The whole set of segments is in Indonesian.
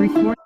Record.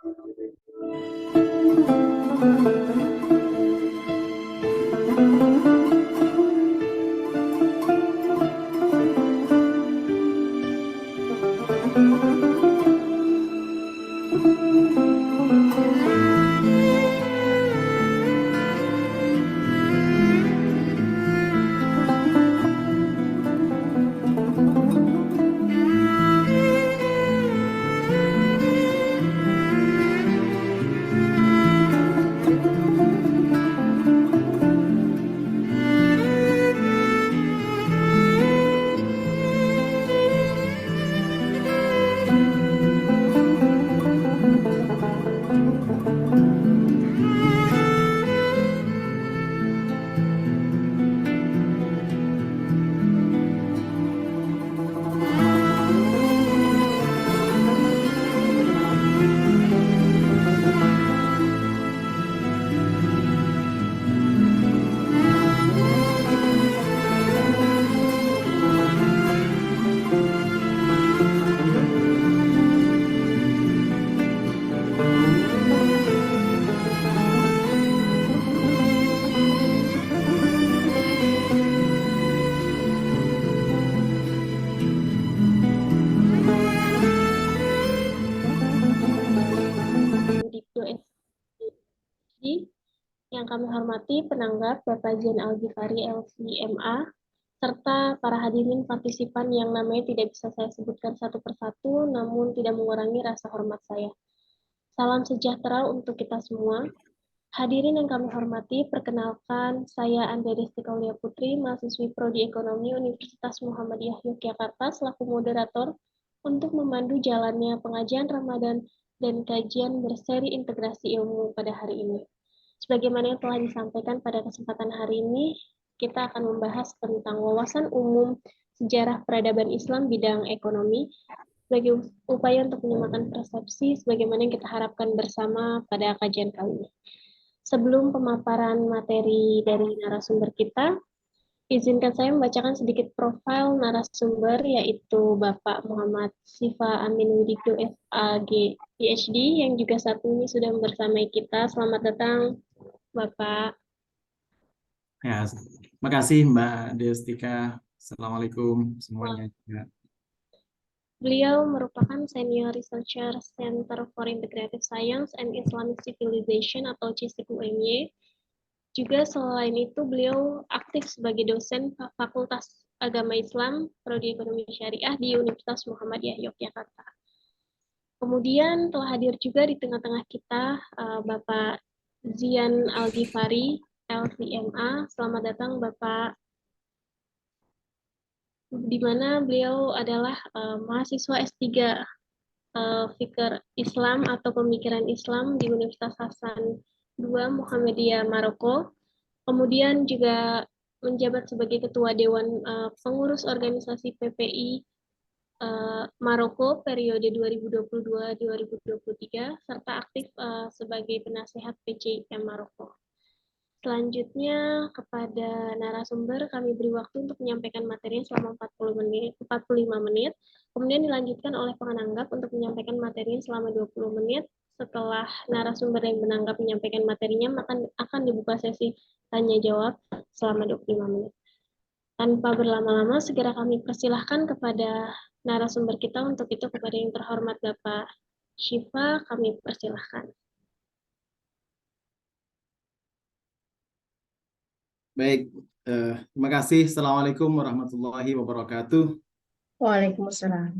Yang kami hormati penanggap Bapak Zain Al-Ghifari LC.MA, serta para hadirin partisipan yang namanya tidak bisa saya sebutkan satu persatu, namun tidak mengurangi rasa hormat saya. Salam sejahtera untuk kita semua. Hadirin yang kami hormati, perkenalkan saya Anda Desti Kaulia Putri, mahasiswi Prodi Ekonomi Universitas Muhammadiyah Yogyakarta, selaku moderator untuk memandu jalannya pengajian Ramadan dan kajian berseri integrasi ilmu pada hari ini. Sebagaimana yang telah disampaikan pada kesempatan hari ini, kita akan membahas tentang wawasan umum sejarah peradaban Islam bidang ekonomi sebagai upaya untuk menyamakan persepsi sebagaimana yang kita harapkan bersama pada kajian kali ini. Sebelum pemaparan materi dari narasumber kita, izinkan saya membacakan sedikit profil narasumber, yaitu Bapak Muhammad Sifa Amin Widikdo FAG PhD, yang juga saat ini sudah bersamai kita. Selamat datang, Bapak. Ya, terima kasih Mbak Destika. Assalamualaikum semuanya. Ya. Beliau merupakan Senior Researcher Center for Integrative Science and Islamic Civilization atau CISIP-UMY. Juga selain itu beliau aktif sebagai dosen Fakultas Agama Islam Prodi Ekonomi Syariah di Universitas Muhammadiyah Yogyakarta. Kemudian telah hadir juga di tengah-tengah kita Bapak Zain Al-Ghifari LC.MA. Selamat datang Bapak, di mana beliau adalah mahasiswa S3 Fikir Islam atau Pemikiran Islam di Universitas Hasan II Muhammadiyah Maroko. Kemudian juga menjabat sebagai Ketua Dewan Pengurus Organisasi PPI Maroko periode 2022-2023, serta aktif sebagai penasehat PCIM Maroko. Selanjutnya kepada narasumber kami beri waktu untuk menyampaikan materinya selama 45 menit, kemudian dilanjutkan oleh penanggap untuk menyampaikan materinya selama 20 menit. Setelah narasumber yang menanggap menyampaikan materinya, maka akan dibuka sesi tanya jawab selama 25 menit. Tanpa berlama-lama, segera kami persilahkan kepada narasumber kita. Untuk itu kepada yang terhormat Bapak Syifa, kami persilahkan. Baik, terima kasih. Assalamualaikum warahmatullahi wabarakatuh. Waalaikumsalam.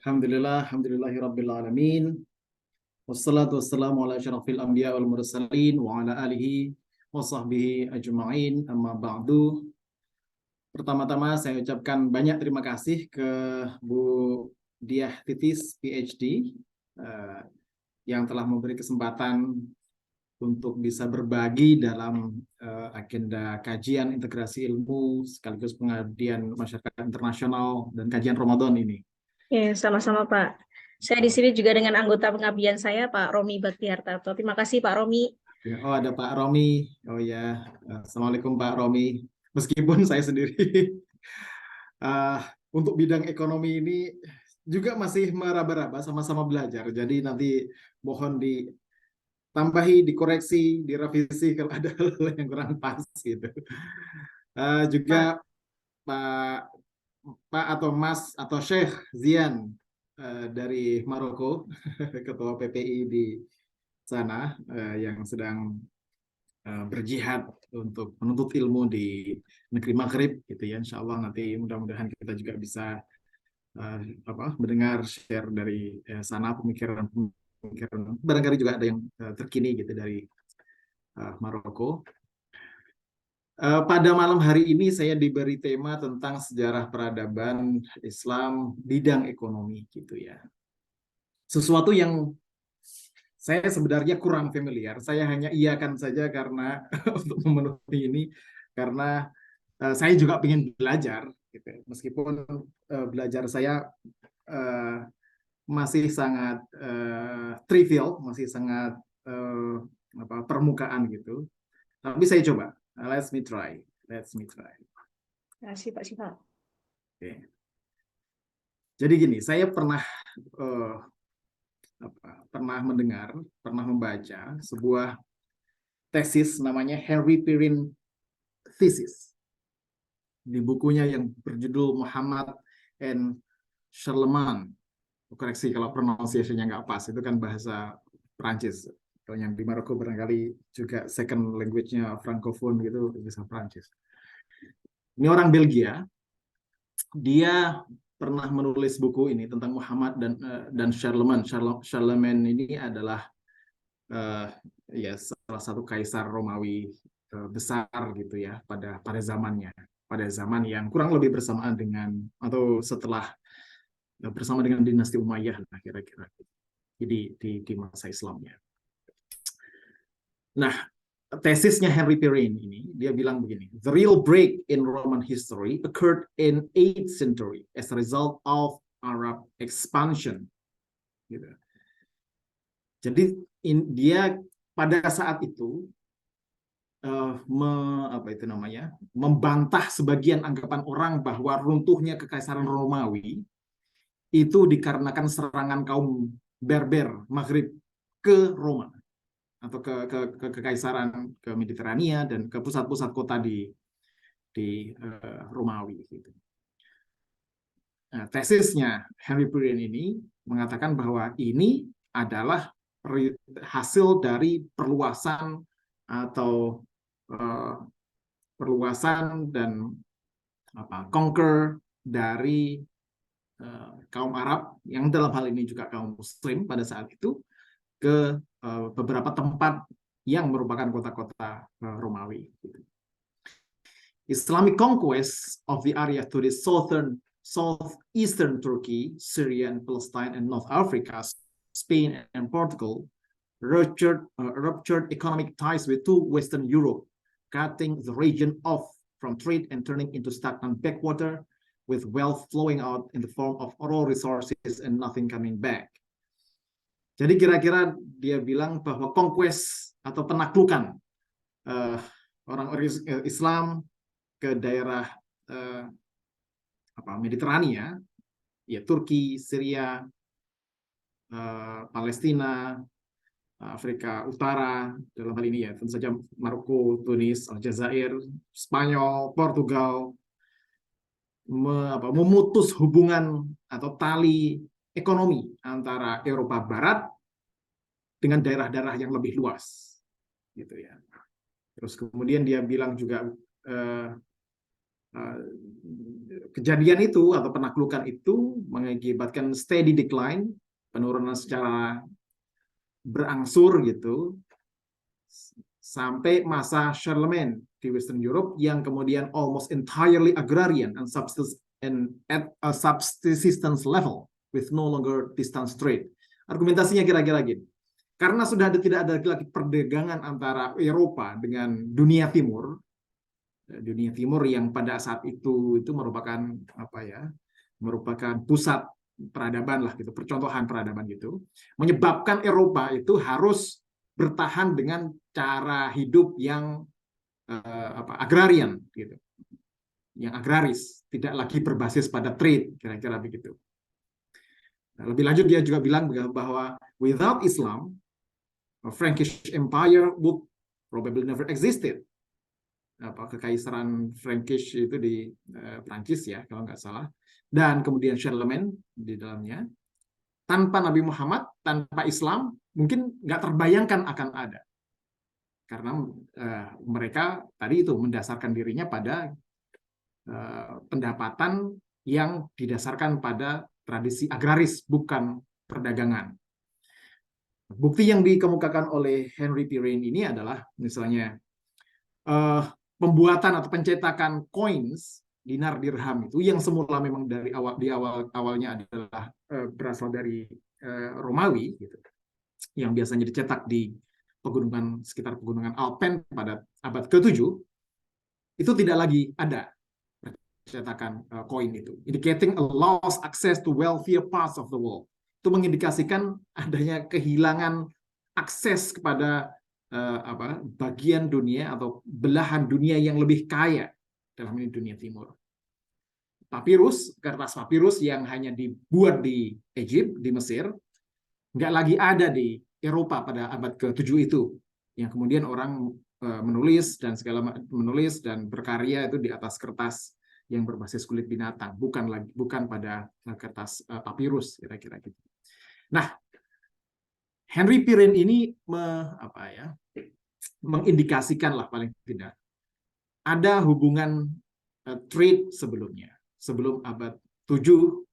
Alhamdulillahirabbil alamin. Wassalatu wassalamu ala asyrafil anbiya wal mursalin wa ala alihi wa sahbihi ajma'in. Amma ba'du. Pertama-tama saya ucapkan banyak terima kasih ke Bu Diah Titis PhD yang telah memberi kesempatan untuk bisa berbagi dalam agenda kajian integrasi ilmu sekaligus pengabdian masyarakat internasional dan kajian Ramadan ini. Ya, sama-sama Pak. Saya di sini juga dengan anggota pengabdian saya, Pak Romi Baktiartarto. Terima kasih Pak Romi. Oh, ada Pak Romi. Oh ya, Assalamualaikum Pak Romi. Meskipun saya sendiri untuk bidang ekonomi ini juga masih meraba-raba, sama-sama belajar. Jadi nanti mohon ditambahi, dikoreksi, direvisi kalau ada hal yang kurang pas gitu. Pak. Juga Pak Pak atau Mas atau Syekh Zian dari Maroko, Ketua PPI di sana yang sedang berjihad untuk menuntut ilmu di negeri Maghrib gitu ya. Insya Allah nanti mudah-mudahan kita juga bisa mendengar share dari sana pemikiran barangkali juga ada yang terkini gitu dari Maroko. Pada malam hari ini saya diberi tema tentang sejarah peradaban Islam bidang ekonomi gitu ya. Sesuatu yang saya sebenarnya kurang familiar. Saya hanya iakan saja karena untuk memenuhi ini karena saya juga ingin belajar gitu. Meskipun belajar saya masih sangat trivial, masih sangat permukaan gitu. Tapi saya coba. Let's me try. Let's me try. Terima kasih Pak Syifa. Oke. Jadi gini, saya pernah mendengar, pernah membaca sebuah tesis namanya Henry Perrin Thesis di bukunya yang berjudul Muhammad and Charlemagne. Koreksi kalau pronunciation-nya nggak pas, itu kan bahasa Prancis. Kalau yang di Maroko barangkali juga second language-nya francophone gitu, bisa Prancis. Ini orang Belgia, dia pernah menulis buku ini tentang Muhammad dan Charlemagne. Charlemagne ini adalah ya salah satu kaisar Romawi besar gitu ya pada zamannya, pada zaman yang kurang lebih bersamaan dengan atau setelah bersama dengan dinasti Umayyah lah kira-kira. Jadi di masa Islamnya. Nah, tesisnya Henry Perrin ini dia bilang begini, the real break in Roman history occurred in 8th century as a result of Arab expansion. Gitu. Jadi dia pada saat itu membantah sebagian anggapan orang bahwa runtuhnya kekaisaran Romawi itu dikarenakan serangan kaum Berber Maghrib ke Roma atau ke kekaisaran ke Mediterania dan ke pusat-pusat kota di Romawi gitu. Nah, tesisnya Henry Perrin ini mengatakan bahwa ini adalah hasil dari perluasan atau perluasan dan conquer dari kaum Arab yang dalam hal ini juga kaum Muslim pada saat itu ke beberapa tempat yang merupakan kota-kota Romawi. Islamic conquest of the area to the southeastern Turkey, Syria and Palestine and North Africa, Spain and Portugal ruptured economic ties with Western Europe, cutting the region off from trade and turning into stagnant backwater with wealth flowing out in the form of raw resources and nothing coming back. Jadi kira-kira dia bilang bahwa conquest atau penaklukan orang Islam ke daerah Mediterania, ya Turki, Syria, Palestina, Afrika Utara, dalam hal ini ya tentu saja Maroko, Tunis, Aljazair, Spanyol, Portugal, memutus hubungan atau tali ekonomi antara Eropa Barat dengan daerah-daerah yang lebih luas, gitu ya. Terus kemudian dia bilang juga kejadian itu atau penaklukan itu mengakibatkan steady decline, penurunan secara berangsur gitu sampai masa Charlemagne di Western Europe yang kemudian almost entirely agrarian and at a subsistence level with no longer distance trade. Argumentasinya kira-kira gini. Karena sudah tidak ada lagi perdagangan antara Eropa dengan dunia timur yang pada saat itu merupakan merupakan pusat peradaban lah gitu, percontohan peradaban gitu, menyebabkan Eropa itu harus bertahan dengan cara hidup yang agrarian gitu, yang agraris, tidak lagi berbasis pada trade, kira-kira begitu. Lebih lanjut dia juga bilang bahwa without Islam, a Frankish Empire would probably never existed. Kekaisaran Frankish itu di Prancis ya kalau nggak salah, dan kemudian Charlemagne di dalamnya. Tanpa Nabi Muhammad, tanpa Islam, mungkin nggak terbayangkan akan ada. Karena mereka tadi itu mendasarkan dirinya pada pendapatan yang didasarkan pada tradisi agraris, bukan perdagangan. Bukti yang dikemukakan oleh Henry Pirenne ini adalah misalnya pembuatan atau pencetakan coins dinar dirham itu yang semula memang dari awalnya adalah berasal dari Romawi gitu, yang biasanya dicetak di pegunungan sekitar pegunungan Alpen pada abad ke-7, itu tidak lagi ada cetakan koin itu, indicating a lost access to wealthier parts of the world. Itu mengindikasikan adanya kehilangan akses kepada bagian dunia atau belahan dunia yang lebih kaya, dalam ini dunia timur. Papirus, kertas papirus yang hanya dibuat di Egypt, di Mesir, nggak lagi ada di Eropa pada abad ke-7 itu, yang kemudian orang menulis dan berkarya itu di atas kertas yang berbasis kulit binatang, bukan pada kertas papirus, kira-kira gitu. Nah, Henry Pirenne ini mengindikasikan lah paling tidak ada hubungan trade sebelumnya, sebelum abad 7,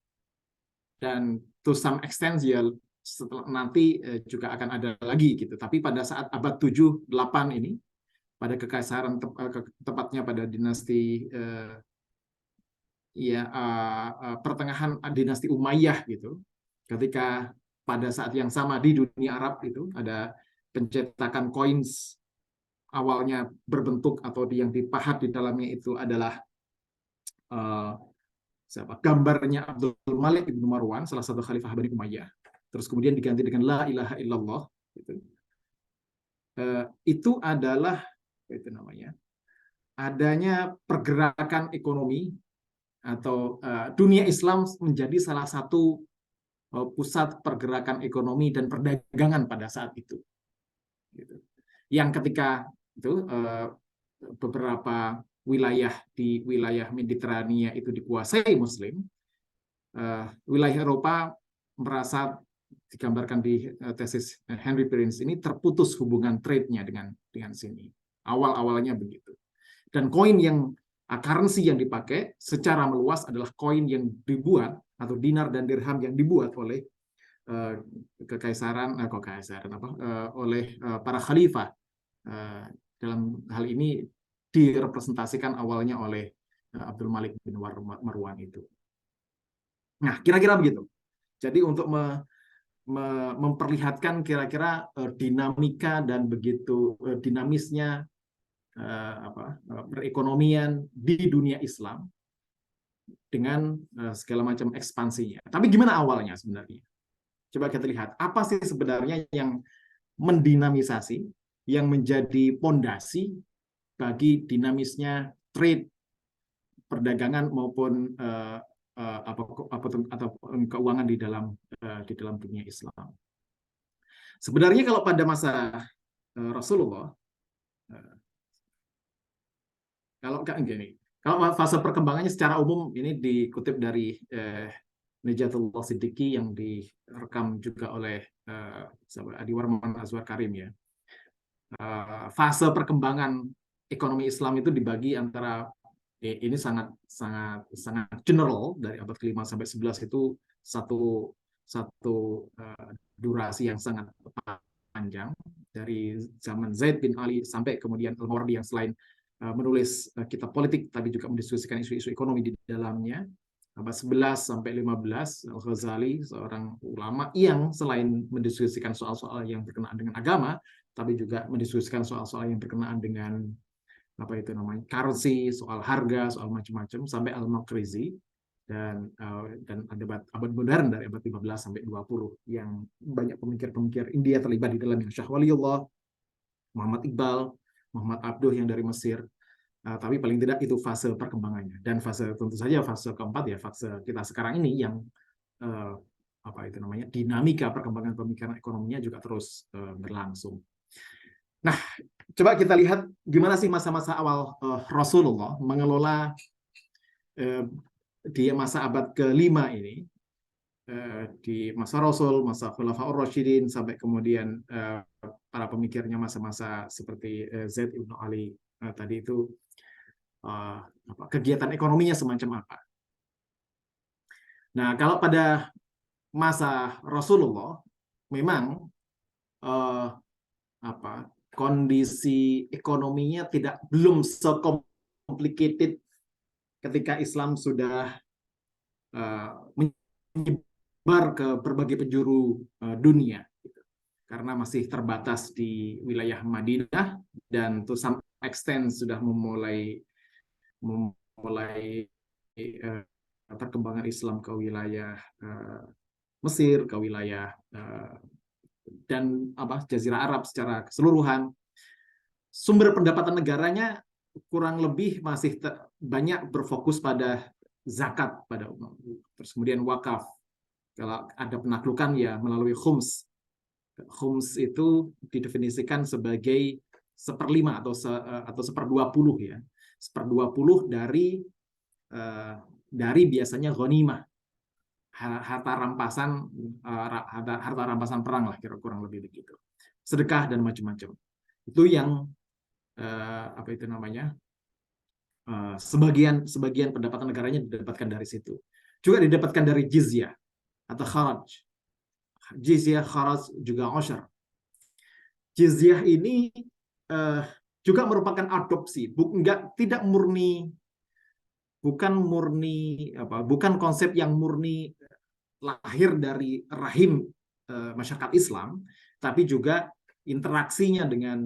dan to some extent ya setelah nanti juga akan ada lagi gitu. Tapi pada saat abad 7-8 ini, pada kekaisaran tepatnya pada dinasti pertengahan dinasti Umayyah gitu, ketika pada saat yang sama di dunia Arab itu ada pencetakan coins awalnya berbentuk atau yang dipahat di dalamnya itu adalah gambarnya Abdul Malik bin Marwan, salah satu khalifah Bani Umayyah, terus kemudian diganti dengan la ilaha illallah gitu. Itu adalah itu namanya adanya pergerakan ekonomi atau dunia Islam menjadi salah satu pusat pergerakan ekonomi dan perdagangan pada saat itu. Gitu. Yang ketika itu beberapa wilayah di wilayah Mediterania itu dikuasai Muslim, wilayah Eropa merasa digambarkan di tesis Henry Pirenne ini terputus hubungan trade-nya dengan sini. Awal-awalnya begitu. Dan koin yang currency yang dipakai secara meluas adalah koin yang dibuat atau dinar dan dirham yang dibuat oleh oleh para khalifah. Dalam hal ini direpresentasikan awalnya oleh Abdul Malik bin Marwan itu. Nah, kira-kira begitu. Jadi untuk memperlihatkan kira-kira dinamika dan begitu dinamisnya perekonomian di dunia Islam dengan segala macam ekspansinya. Tapi gimana awalnya sebenarnya? Coba kita lihat, apa sih sebenarnya yang mendinamisasi, yang menjadi pondasi bagi dinamisnya trade, perdagangan maupun atau keuangan di dalam dunia Islam. Sebenarnya kalau pada masa Rasulullah, kalau fase perkembangannya secara umum ini dikutip dari Najatullah Siddiqi yang direkam juga oleh Adi Warman Azwar Karim ya. Fase perkembangan ekonomi Islam itu dibagi antara ini sangat general, dari abad ke-5 sampai 11 itu satu durasi yang sangat panjang, dari zaman Zaid bin Ali sampai kemudian Al-Mawardi yang selain menulis kitab politik tapi juga mendiskusikan isu-isu ekonomi di dalamnya. Abad 11 sampai 15, Al-Ghazali, seorang ulama yang selain mendiskusikan soal-soal yang berkenaan dengan agama, tapi juga mendiskusikan soal-soal yang berkenaan dengan currency, soal harga, soal macam-macam, sampai Al-Maqrizi dan abad modern dari abad 15 sampai 20 yang banyak pemikir-pemikir India terlibat di dalamnya, Syah Waliullah, Muhammad Iqbal, Muhammad Abduh yang dari Mesir. Tapi paling tidak itu fase perkembangannya. Dan tentu saja fase keempat ya, fase kita sekarang ini yang dinamika perkembangan pemikiran ekonominya juga terus berlangsung. Nah, coba kita lihat gimana sih masa-masa awal Rasulullah mengelola di masa abad ke-5 ini, di masa Rasul, masa Khulafaur Rasyidin, sampai kemudian para pemikirnya masa-masa seperti Zaid ibn Ali tadi itu, kegiatan ekonominya semacam apa. Nah, kalau pada masa Rasulullah memang kondisi ekonominya belum se-complicated ketika Islam sudah menyebar ke berbagai penjuru dunia, gitu. Karena masih terbatas di wilayah Madinah, dan to some extent sudah memulai perkembangan Islam ke wilayah Mesir, ke wilayah dan Jazirah Arab secara keseluruhan. Sumber pendapatan negaranya kurang lebih masih banyak berfokus pada zakat, terus kemudian wakaf. Kalau ada penaklukan ya melalui khums. Khums itu didefinisikan sebagai 1/5 atau 1/20 ya. 1/20 dari biasanya ghanimah, harta rampasan perang lah, kurang lebih begitu. Sedekah dan macam-macam. Itu yang sebagian pendapatan negaranya didapatkan dari situ. Juga didapatkan dari jizyah atau kharaj. Jizyah, kharaj, juga usyr. Jizyah ini juga merupakan adopsi, bukan konsep yang murni lahir dari rahim masyarakat Islam, tapi juga interaksinya dengan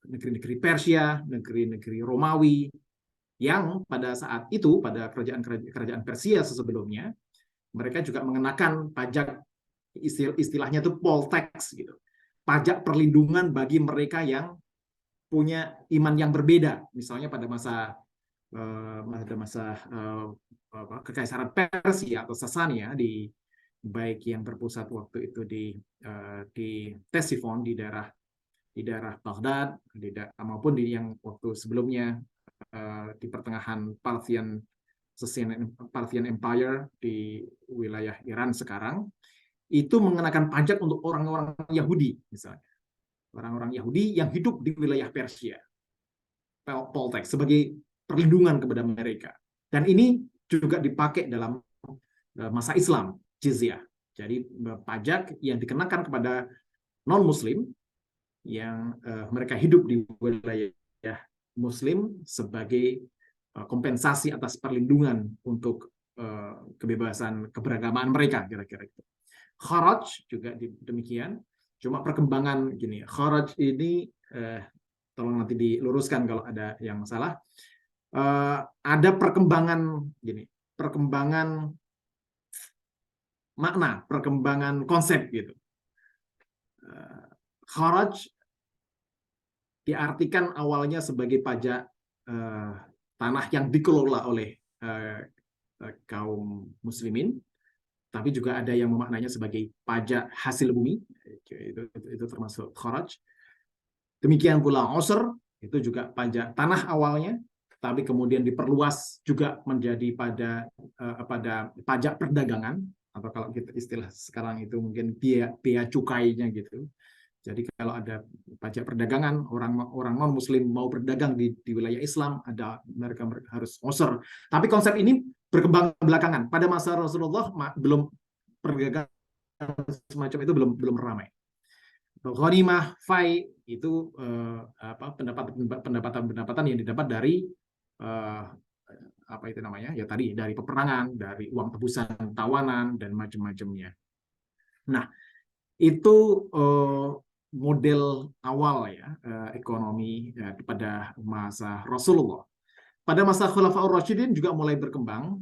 negeri-negeri Persia, negeri-negeri Romawi, yang pada saat itu, pada kerajaan Persia sebelumnya, mereka juga mengenakan pajak, istilahnya itu poll tax, gitu. Pajak perlindungan bagi mereka yang punya iman yang berbeda. Misalnya pada masa Kekaisaran Persia atau Sasania, baik yang berpusat waktu itu di Ctesiphon, di daerah Baghdad, maupun di yang waktu sebelumnya di pertengahan Parthian Empire di wilayah Iran sekarang, itu mengenakan pajak untuk orang-orang Yahudi, misalnya orang-orang Yahudi yang hidup di wilayah Persia, poll tax, sebagai perlindungan kepada mereka. Dan ini juga dipakai dalam masa Islam, jizyah. Jadi pajak yang dikenakan kepada non-Muslim yang mereka hidup di wilayah Muslim sebagai kompensasi atas perlindungan untuk kebebasan keberagamaan mereka, kira-kira itu. Kharaj juga demikian. Cuma perkembangan gini, kharaj ini tolong nanti diluruskan kalau ada yang salah. Ada perkembangan makna, perkembangan konsep gitu. Kharaj diartikan awalnya sebagai pajak tanah yang dikelola oleh kaum muslimin, tapi juga ada yang memaknanya sebagai pajak hasil bumi, itu termasuk kharaj. Demikian pula usyr, itu juga pajak tanah awalnya, tapi kemudian diperluas juga menjadi pada pajak perdagangan, atau kalau kita istilah sekarang itu mungkin bea cukainya gitu. Jadi kalau ada pajak perdagangan, orang non-Muslim mau berdagang di wilayah Islam, mereka harus usyr. Tapi konsep ini berkembang belakangan. Pada masa Rasulullah belum, perdagangan semacam itu belum ramai. Ghanimah, fai itu pendapatan yang didapat dari dari peperangan, dari uang tebusan tawanan dan macam-macamnya. Nah, itu model awal ya ekonomi pada masa Rasulullah. Pada masa Khulafaur Rasyidin juga mulai berkembang,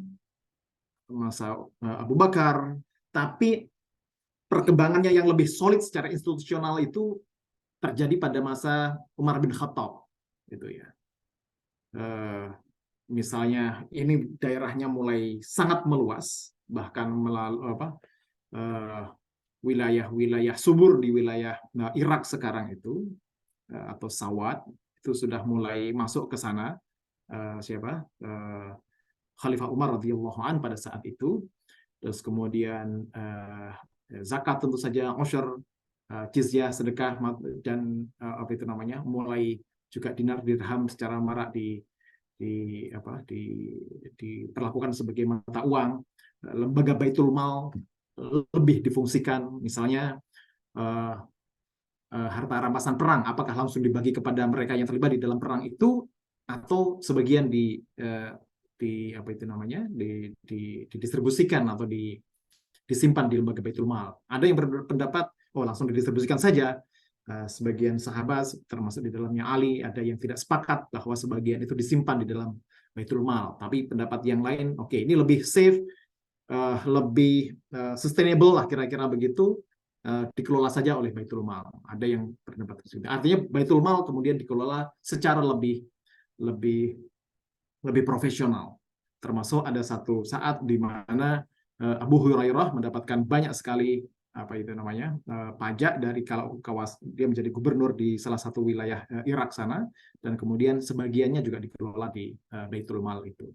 masa Abu Bakar, tapi perkembangannya yang lebih solid secara institusional itu terjadi pada masa Umar bin Khattab, gitu ya. Misalnya ini daerahnya mulai sangat meluas, bahkan melalui wilayah-wilayah subur di wilayah Irak sekarang itu, atau Sawat, itu sudah mulai masuk ke sana. Khalifah Umar radhiyallahu an pada saat itu. Terus kemudian zakat tentu saja, usyur, jizyah, sedekah, dan mulai juga dinar dirham secara marak diperlakukan sebagai mata uang. Lembaga Baitul Mal lebih difungsikan, misalnya harta rampasan perang, apakah langsung dibagi kepada mereka yang terlibat di dalam perang itu, atau sebagian didistribusikan atau disimpan di lembaga Baitul Mal. Ada yang berpendapat, langsung didistribusikan saja. Sebagian sahabat, termasuk di dalamnya Ali, ada yang tidak sepakat bahwa sebagian itu disimpan di dalam Baitul Mal. Tapi pendapat yang lain, ini lebih safe, lebih sustainable lah kira-kira begitu, dikelola saja oleh Baitul Mal. Ada yang berpendapat tersebut. Artinya Baitul Mal kemudian dikelola secara lebih profesional. Termasuk ada satu saat di mana Abu Hurairah mendapatkan banyak sekali pajak dari dia menjadi gubernur di salah satu wilayah Irak sana, dan kemudian sebagiannya juga dikelola di Baitul Mal itu.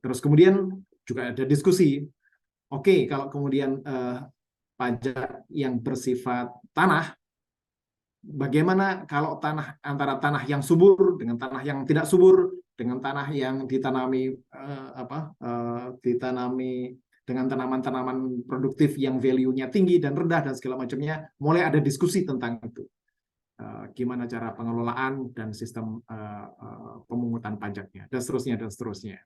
Terus kemudian juga ada diskusi, kalau kemudian pajak yang bersifat tanah, bagaimana kalau antara tanah yang subur dengan tanah yang tidak subur, dengan tanah yang ditanami dengan tanaman-tanaman produktif yang value-nya tinggi dan rendah dan segala macamnya, mulai ada diskusi tentang itu. Gimana cara pengelolaan dan sistem pemungutan pajaknya, dan seterusnya.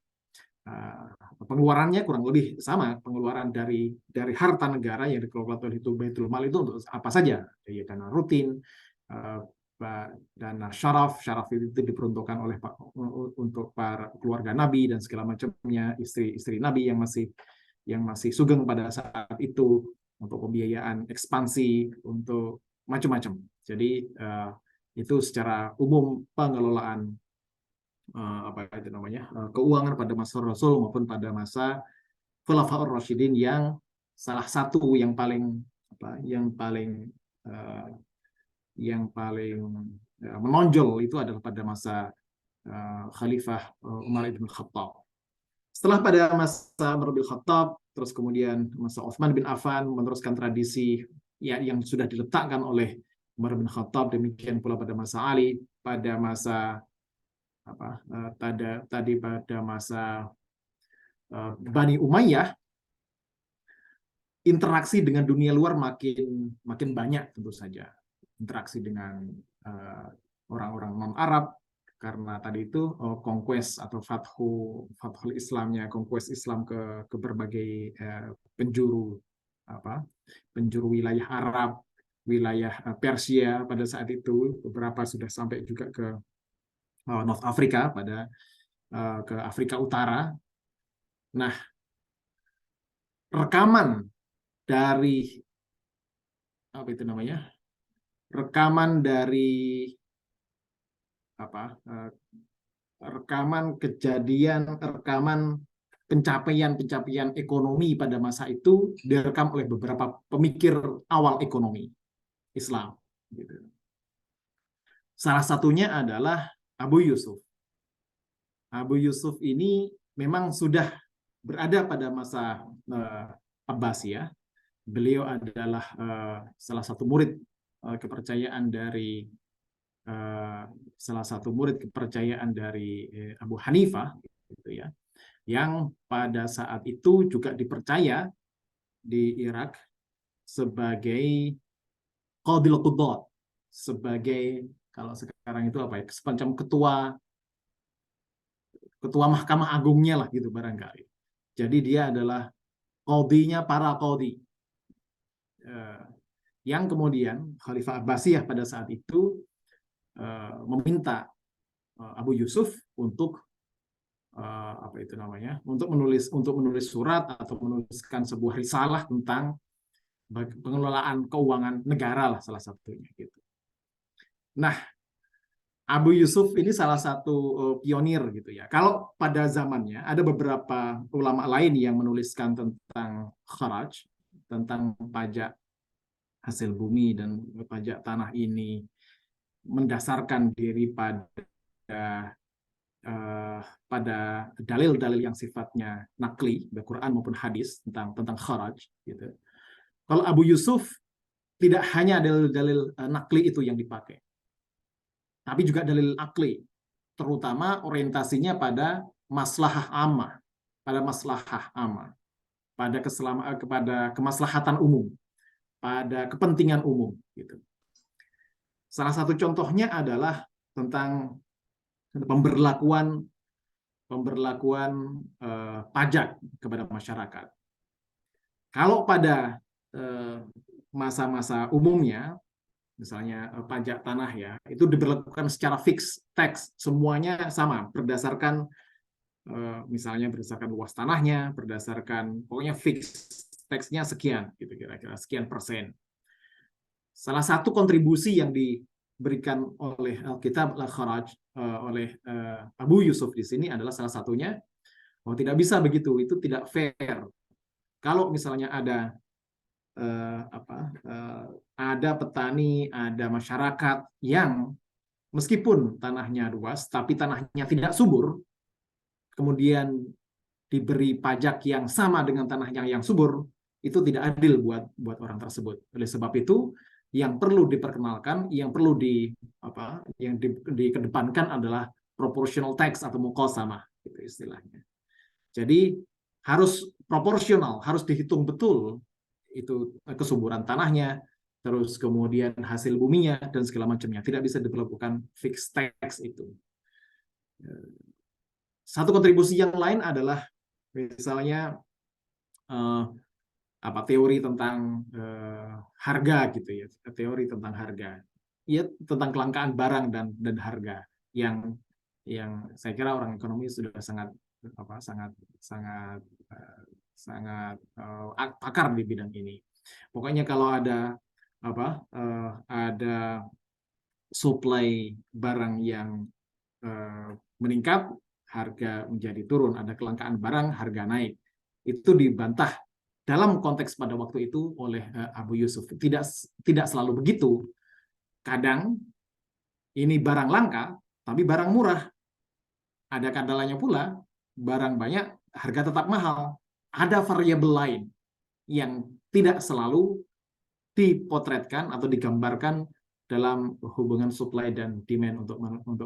Pengeluarannya kurang lebih sama, pengeluaran dari harta negara yang dikelola oleh Baitul Mal itu untuk apa saja, dana rutin, dana syaraf itu diperuntukkan untuk para keluarga Nabi dan segala macamnya, istri Nabi yang masih sugeng pada saat itu, untuk pembiayaan ekspansi, untuk macam-macam. Jadi itu secara umum pengelolaan keuangan pada masa Rasul maupun pada masa Khulafaur Rasyidin, yang salah satu yang paling menonjol itu adalah pada masa Khalifah Umar bin Khattab. Setelah pada masa Umar bin Khattab, terus kemudian masa Utsman bin Affan meneruskan tradisi yang sudah diletakkan oleh Umar bin Khattab, demikian pula pada masa Ali, pada masa pada masa Bani Umayyah. Interaksi dengan dunia luar makin banyak, tentu saja interaksi dengan orang-orang non-Arab, karena tadi itu conquest atau fathul Islamnya, conquest Islam ke berbagai penjuru wilayah Arab, wilayah Persia pada saat itu, beberapa sudah sampai juga ke North Africa, ke Afrika Utara. Nah, rekaman dari rekaman kejadian, rekaman pencapaian ekonomi pada masa itu direkam oleh beberapa pemikir awal ekonomi Islam. Salah satunya adalah Abu Yusuf. Abu Yusuf ini memang sudah berada pada masa Abbasiyah. Beliau adalah salah satu murid kepercayaan dari Abu Hanifah, gitu ya, yang pada saat itu juga dipercaya di Irak sebagai Qadil Qudat, sebagai, kalau sekarang itu semacam ketua Mahkamah Agungnya lah gitu barangkali. Jadi dia adalah qadhinya para qadhi. Yang kemudian Khalifah Abbasiyah pada saat itu meminta Abu Yusuf untuk untuk menulis surat atau menuliskan sebuah risalah tentang pengelolaan keuangan negara lah, salah satunya gitu. Nah, Abu Yusuf ini salah satu pionir gitu ya. Kalau pada zamannya ada beberapa ulama lain yang menuliskan tentang kharaj, tentang pajak hasil bumi dan pajak tanah ini mendasarkan diri pada dalil-dalil yang sifatnya nakli, baik Quran maupun hadis tentang kharaj gitu. Kalau Abu Yusuf tidak hanya dalil-dalil nakli itu yang dipakai, tapi juga dalil akli, terutama orientasinya pada maslahah ammah, kepada kemaslahatan umum, pada kepentingan umum gitu. Salah satu contohnya adalah tentang pemberlakuan pajak kepada masyarakat. Kalau pada masa-masa umumnya, misalnya pajak tanah ya, itu diberlakukan secara fix tax, semuanya sama berdasarkan misalnya berdasarkan luas tanahnya, berdasarkan pokoknya fix tax-nya sekian gitu, kira-kira sekian persen. Salah satu kontribusi yang diberikan oleh Alkitab Al-Kharaj oleh Abu Yusuf di sini adalah salah satunya, tidak bisa begitu, itu tidak fair. Kalau misalnya ada petani, ada masyarakat yang meskipun tanahnya luas, tapi tanahnya tidak subur, kemudian diberi pajak yang sama dengan tanah yang subur, itu tidak adil buat orang tersebut. Oleh sebab itu, yang perlu diperkenalkan, yang perlu dikedepankan adalah proportional tax atau muqasamah, gitu istilahnya. Jadi harus proporsional, harus dihitung betul itu kesuburan tanahnya, terus kemudian hasil buminya dan segala macamnya. Tidak bisa diberlakukan fixed tax itu. Satu kontribusi yang lain adalah misalnya teori tentang harga gitu ya, teori tentang harga, ya tentang kelangkaan barang dan harga yang saya kira orang ekonomi sudah sangat pakar di bidang ini. Pokoknya kalau ada supply barang yang meningkat, harga menjadi turun, ada kelangkaan barang, harga naik. Itu dibantah dalam konteks pada waktu itu oleh Abu Yusuf. Tidak selalu begitu. Kadang ini barang langka, tapi barang murah. Ada kadalanya pula, barang banyak, harga tetap mahal. Ada variabel lain yang tidak selalu dipotretkan atau digambarkan dalam hubungan supply dan demand untuk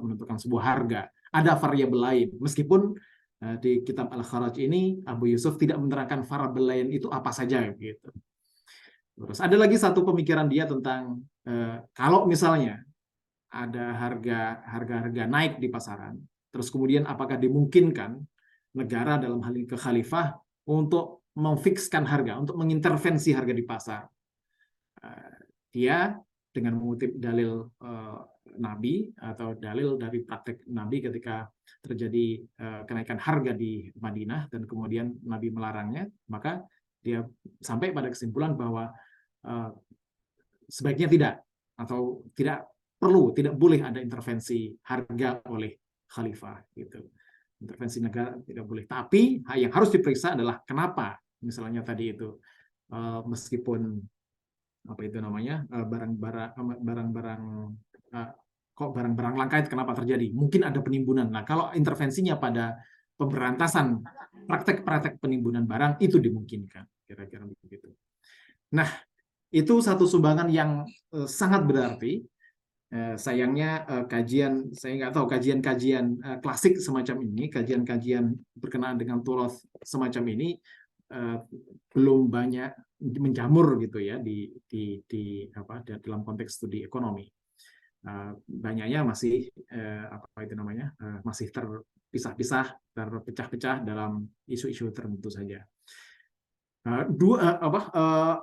menentukan sebuah harga. Ada variabel lain. Meskipun di kitab Al-Kharaj ini Abu Yusuf tidak menerangkan variabel lain itu apa saja gitu. Terus ada lagi satu pemikiran dia tentang kalau misalnya ada harga naik di pasaran, terus kemudian apakah dimungkinkan negara dalam hal ini khalifah untuk memfikskan harga, untuk mengintervensi harga di pasar. Dia dengan mengutip dalil Nabi atau dalil dari praktek Nabi ketika terjadi kenaikan harga di Madinah dan kemudian Nabi melarangnya, maka dia sampai pada kesimpulan bahwa sebaiknya tidak atau tidak boleh ada intervensi harga oleh khalifah gitu. Intervensi negara tidak boleh. Tapi yang harus diperiksa adalah kenapa misalnya tadi itu meskipun barang-barang langka itu kenapa terjadi? Mungkin ada penimbunan. Nah, kalau intervensinya pada pemberantasan praktek-praktek penimbunan barang itu dimungkinkan, kira-kira begitu. Nah, itu satu sumbangan yang sangat berarti. Sayangnya saya nggak tahu kajian-kajian klasik semacam ini, kajian-kajian berkenaan dengan Turath semacam ini belum banyak menjamur gitu ya dalam konteks studi ekonomi. Banyaknya masih masih terpisah-pisah, terpecah-pecah dalam isu-isu tertentu saja.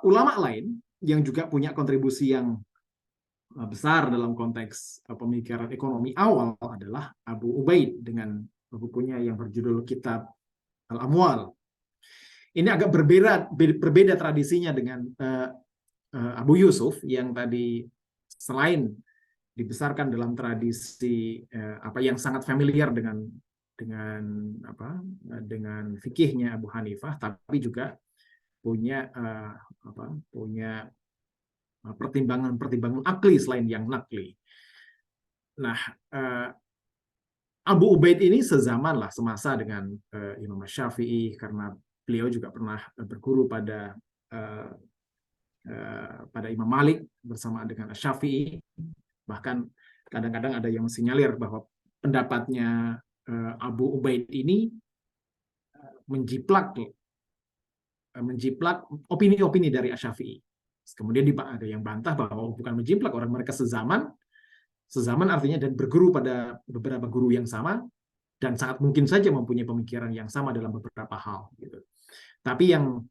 Ulama lain yang juga punya kontribusi yang besar dalam konteks pemikiran ekonomi awal adalah Abu Ubaid dengan bukunya yang berjudul Kitab Al-Amwal. Ini agak berbeda tradisinya dengan Abu Yusuf yang tadi selain dibesarkan dalam tradisi yang sangat familiar dengan fikihnya Abu Hanifah, tapi juga punya pertimbangan akli selain yang nakli. Nah, Abu Ubaid ini sezaman lah, semasa dengan Imam Syafi'i, karena beliau juga pernah berguru pada Imam Malik bersama dengan Syafi'i. Bahkan kadang-kadang ada yang mensinyalir bahwa pendapatnya Abu Ubaid ini menjiplak opini-opini dari Asy-Syafi'i. Kemudian ada yang bantah bahwa bukan menjiplak, orang mereka sezaman artinya, dan berguru pada beberapa guru yang sama, dan sangat mungkin saja mempunyai pemikiran yang sama dalam beberapa hal. Gitu. Tapi yang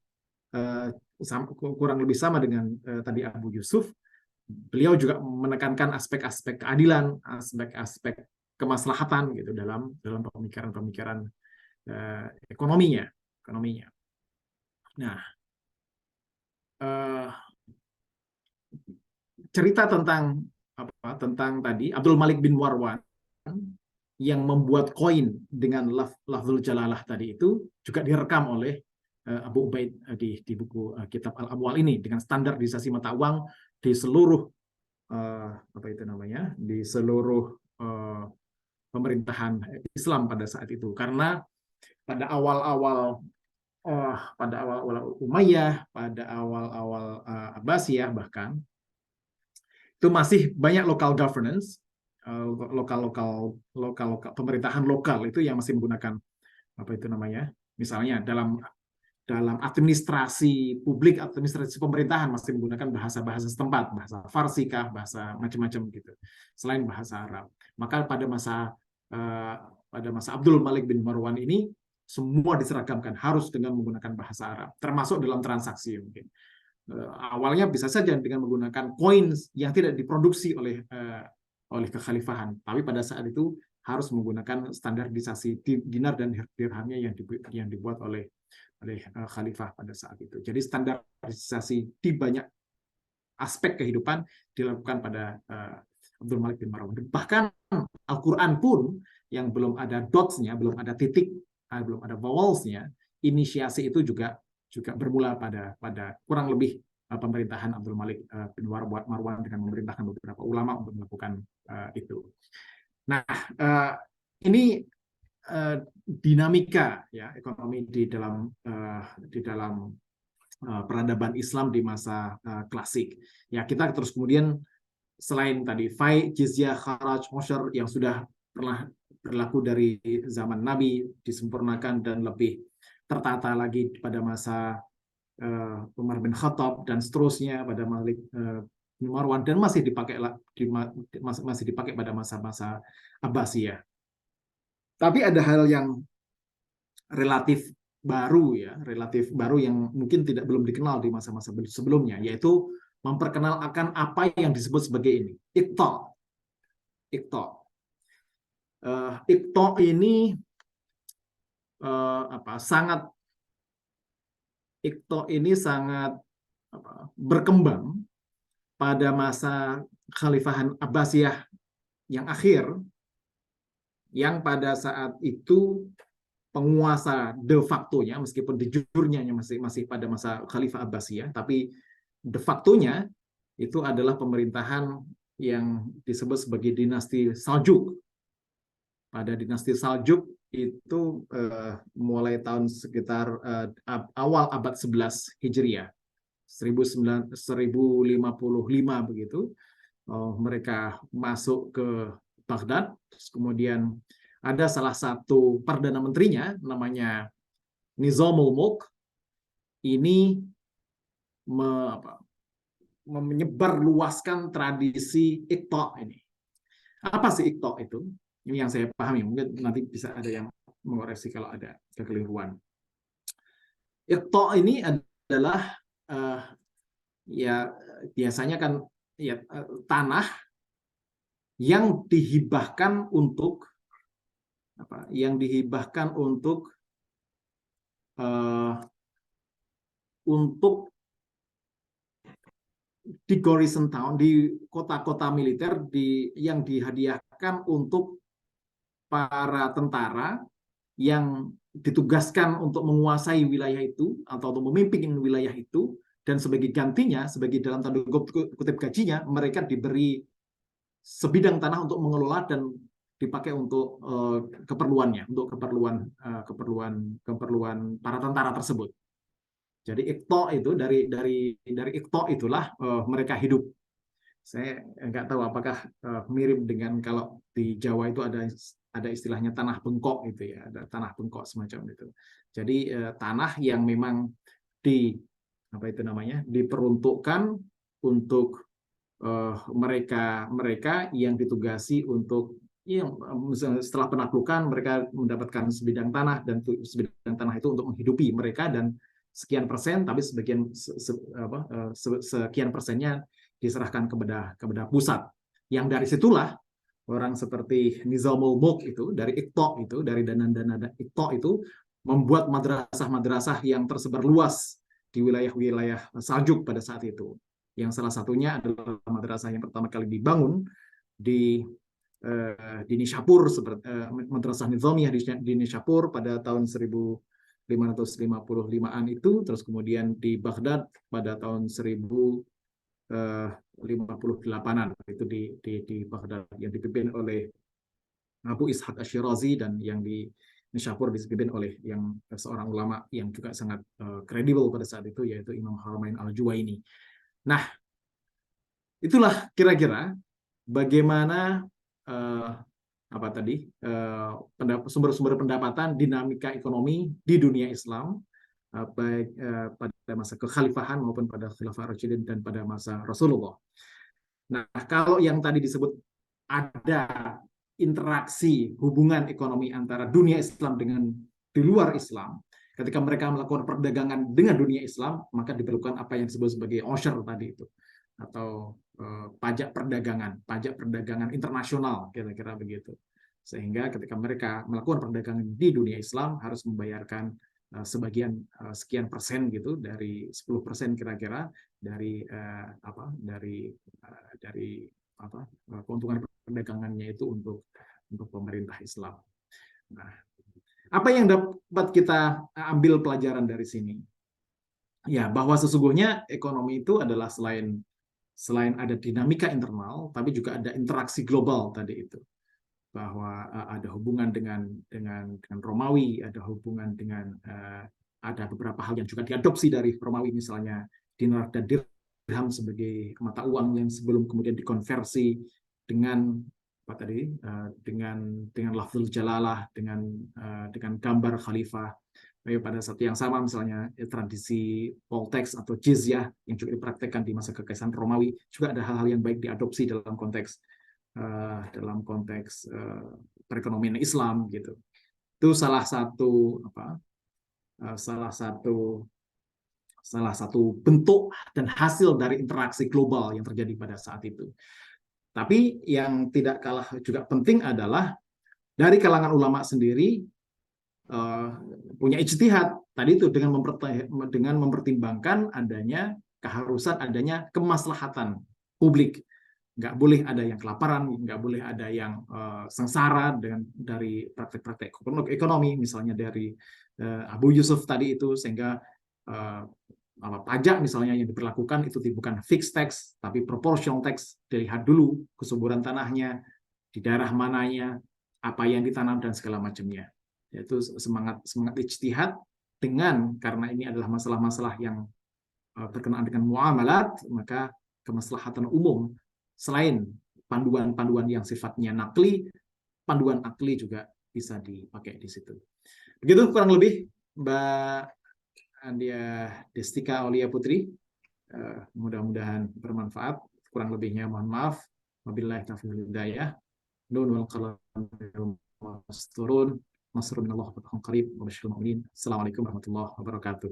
kurang lebih sama dengan tadi Abu Yusuf, beliau juga menekankan aspek-aspek keadilan, aspek-aspek kemaslahatan gitu dalam pemikiran-pemikiran ekonominya. Nah, cerita tentang tadi Abdul Malik bin Marwan yang membuat koin dengan lafzul jalalah tadi itu juga direkam oleh Abu Ubaid di buku kitab Al-Amwal ini, dengan standarisasi mata uang di seluruh di seluruh pemerintahan Islam pada saat itu. Karena pada awal-awal Umayyah, pada awal-awal Abbasiyah bahkan, itu masih banyak local governance, pemerintahan lokal itu yang masih menggunakan misalnya dalam administrasi publik, administrasi pemerintahan masih menggunakan bahasa-bahasa setempat, bahasa Farsi kah, bahasa macam-macam gitu, selain bahasa Arab. Maka pada masa Abdul Malik bin Marwan ini semua diseragamkan, harus dengan menggunakan bahasa Arab, termasuk dalam transaksi mungkin. Awalnya bisa saja dengan menggunakan koin yang tidak diproduksi oleh kekhalifahan, tapi pada saat itu harus menggunakan standarisasi dinar dan dirhamnya yang dibuat oleh khalifah pada saat itu. Jadi standarisasi di banyak aspek kehidupan dilakukan pada Abdul Malik bin Marwan. Bahkan Al-Quran pun yang belum ada dots-nya, belum ada titik, belum ada vowels-nya, inisiasi itu juga bermula pada kurang lebih pemerintahan Abdul Malik bin Marwan dengan memerintahkan beberapa ulama untuk melakukan itu. Nah, ini dinamika ya ekonomi di dalam peradaban Islam di masa klasik. Ya, kita terus kemudian selain tadi fai, jizyah, kharaj, usyr yang sudah pernah berlaku dari zaman Nabi, disempurnakan dan lebih tertata lagi pada masa Umar bin Khattab dan seterusnya pada Malik bin Marwan, dan masih dipakai pada masa-masa Abbasiyah. Tapi ada hal yang relatif baru yang mungkin belum dikenal di masa-masa sebelumnya, yaitu memperkenalkan apa yang disebut sebagai ini, iqta. Iqta ini sangat berkembang pada masa Khalifahan Abbasiyah yang akhir, yang pada saat itu penguasa de facto-nya, meskipun de jure-nya masih pada masa Khalifah Abbasiyah, tapi de facto-nya itu adalah pemerintahan yang disebut sebagai dinasti Saljuk. Pada dinasti Saljuk itu mulai tahun sekitar awal abad 11 Hijriah, 1055 begitu, mereka masuk ke Baghdad. Kemudian ada salah satu perdana menterinya namanya Nizamul Mulk, ini menyebarluaskan tradisi iqta ini. Apa sih iqta itu? Ini yang saya pahami, mungkin nanti bisa ada yang mengoreksi kalau ada kekeliruan. Iqta ini adalah ya biasanya kan ya tanah yang dihibahkan untuk di garrison town, di kota-kota militer yang dihadiahkan untuk para tentara yang ditugaskan untuk menguasai wilayah itu atau untuk memimpin wilayah itu, dan sebagai gantinya, sebagai dalam tanda kutip gajinya, mereka diberi sebidang tanah untuk mengelola dan dipakai untuk keperluannya, untuk keperluan para tentara tersebut. Jadi ikto itu dari ikto itulah mereka hidup. Saya nggak tahu apakah mirip dengan kalau di Jawa itu ada istilahnya tanah bengkok itu ya, ada tanah bengkok semacam itu. Jadi tanah yang memang diperuntukkan untuk mereka yang ditugasi untuk setelah penaklukan mereka mendapatkan sebidang tanah, dan sebidang tanah itu untuk menghidupi mereka, dan sekian persen, tapi sekian persennya diserahkan kepada pusat. Yang dari situlah orang seperti Nizamul Mulk itu, dari Iqta itu, dari dana-dana Iqta itu, membuat madrasah-madrasah yang tersebar luas di wilayah-wilayah Saljuk pada saat itu. Yang salah satunya adalah madrasah yang pertama kali dibangun di Nishapur, madrasah Nizamiyah di Nishapur pada tahun 1555-an itu, terus kemudian di Baghdad pada tahun 1058-an itu di Baghdad, yang dipimpin oleh Abu Ishaq Ash-Shirazi, dan yang di Nishapur dipimpin oleh seorang ulama yang juga sangat kredibel pada saat itu, yaitu Imam Haramain Al-Juwaini. Nah, itulah kira-kira bagaimana sumber-sumber pendapatan, dinamika ekonomi di dunia Islam, baik pada masa kekhalifahan maupun pada Khilafah Rasyidin dan pada masa Rasulullah. Nah, kalau yang tadi disebut ada interaksi hubungan ekonomi antara dunia Islam dengan di luar Islam, ketika mereka melakukan perdagangan dengan dunia Islam, maka diperlukan apa yang disebut sebagai osher tadi itu, atau pajak perdagangan internasional, kira-kira begitu. Sehingga ketika mereka melakukan perdagangan di dunia Islam harus membayarkan sekian persen gitu, dari 10% kira-kira dari keuntungan perdagangannya itu untuk pemerintah Islam. Nah, apa yang dapat kita ambil pelajaran dari sini? Ya, bahwa sesungguhnya ekonomi itu adalah selain ada dinamika internal, tapi juga ada interaksi global tadi itu. Bahwa ada hubungan dengan Romawi, ada hubungan dengan ada beberapa hal yang juga diadopsi dari Romawi, misalnya dinar dan dirham sebagai mata uang yang sebelum kemudian dikonversi dengan dengan lafzul jalalah, dengan gambar khalifah. Pada saat yang sama misalnya tradisi polteks atau jizyah yang juga dipraktekkan di masa kekaisaran Romawi, juga ada hal-hal yang baik diadopsi dalam konteks perekonomian Islam gitu. Itu salah satu bentuk dan hasil dari interaksi global yang terjadi pada saat itu. Tapi yang tidak kalah juga penting adalah dari kalangan ulama sendiri punya ijtihad tadi itu, dengan mempertimbangkan keharusan adanya kemaslahatan publik. Nggak boleh ada yang kelaparan, nggak boleh ada yang sengsara dari praktek-praktek ekonomi, misalnya dari Abu Yusuf tadi itu, sehingga pajak misalnya yang diberlakukan itu bukan fixed tax, tapi proportional tax. Dilihat dulu kesuburan tanahnya, di daerah mananya, apa yang ditanam, dan segala macamnya. Yaitu semangat ijtihad, karena ini adalah masalah-masalah yang berkenaan dengan muamalat, maka kemaslahatan umum, selain panduan-panduan yang sifatnya nakli, panduan akli juga bisa dipakai di situ. Begitu kurang lebih, Mbak Andia Destika Aulia Putri. Mudah-mudahan bermanfaat. Kurang lebihnya mohon maaf. Wabillahi taufiq wal hidayah. Nun wal qalam masturun. Nasrun minallah wa fathun qarib wa basyiril mu'minin. Assalamualaikum warahmatullahi wabarakatuh.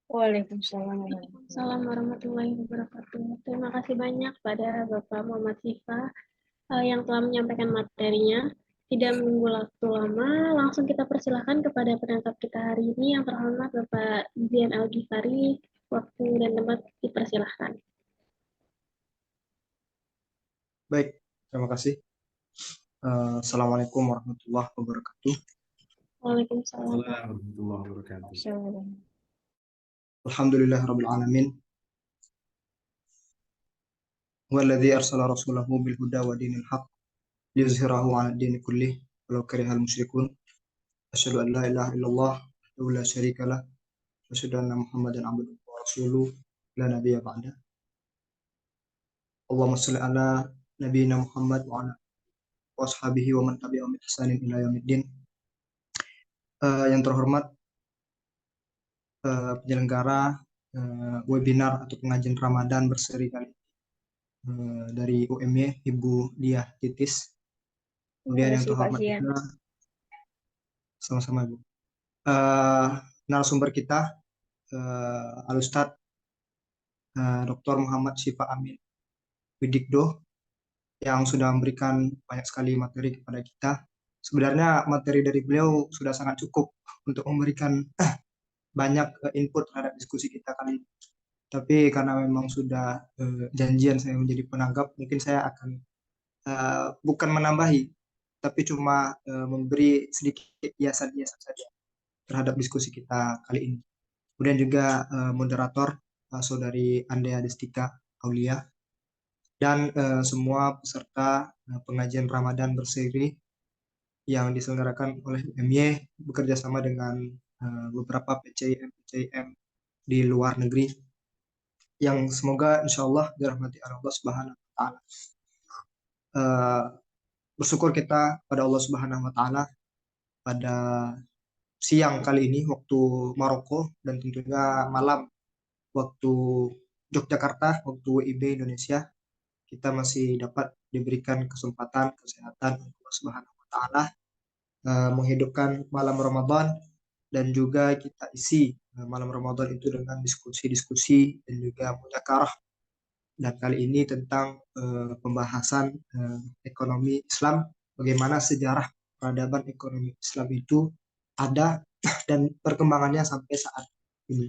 Waalaikumsalam. Waalaikumsalam warahmatullahi wabarakatuh. Terima kasih banyak pada Bapak Muhammad Sifa yang telah menyampaikan materinya. Tidak menunggu waktu lama, langsung kita persilahkan kepada penangkap kita hari ini yang terhormat Bapak Zain Al-Ghifari. Waktu dan tempat dipersilahkan. Baik, terima kasih. Assalamualaikum warahmatullahi wabarakatuh. Waalaikumsalam. Assalamualaikum warahmatullahi wabarakatuh. Alhamdulillah rabbil alamin. Huwallazi arsala rasulahu bil huda wa dinil haq liyuzhirahu 'ala ad-dini kullih walau karihal musyrikun. Asyhadu an la ilaha illallah wa la syarika lah. Wa asyhadu anna Muhammadan abduhu wa rasuluh la nabiyya ba'da. Allahumma shalli ala nabiyyina Muhammad wa ala washabihi wa man tabi'ahum bi ihsanin ila yaumiddin. Yang terhormat penyelenggara webinar atau pengajian Ramadan berseri kali dari UMY Ibu Diah Titis. Kemudian yang terhormat juga sama-sama Ibu. Narasumber kita Al-Ustadz Dr. Muhammad Syifa Amin Widikdo yang sudah memberikan banyak sekali materi kepada kita. Sebenarnya materi dari beliau sudah sangat cukup untuk memberikan banyak input terhadap diskusi kita kali ini. Tapi karena memang sudah janjian saya menjadi penanggap, mungkin saya akan bukan menambahi, tapi cuma memberi sedikit hiasan-hiasan saja terhadap diskusi kita kali ini. Kemudian juga moderator Saudari Andea Destika Aulia dan semua peserta pengajian Ramadan berseri yang diselenggarakan oleh UMY bekerja sama dengan beberapa PCIM di luar negeri yang semoga insya Allah dirahmati Allah Subhanahu Wa Taala. Bersyukur kita pada Allah Subhanahu Wa Taala pada siang kali ini waktu Maroko dan tentunya malam waktu Yogyakarta, waktu WIB Indonesia, kita masih dapat diberikan kesempatan kesehatan Allah Subhanahu Wa Taala menghidupkan malam Ramadan dan juga kita isi malam Ramadan itu dengan diskusi-diskusi dan juga mudzakarah. Dan kali ini tentang pembahasan ekonomi Islam, bagaimana sejarah peradaban ekonomi Islam itu ada dan perkembangannya sampai saat ini.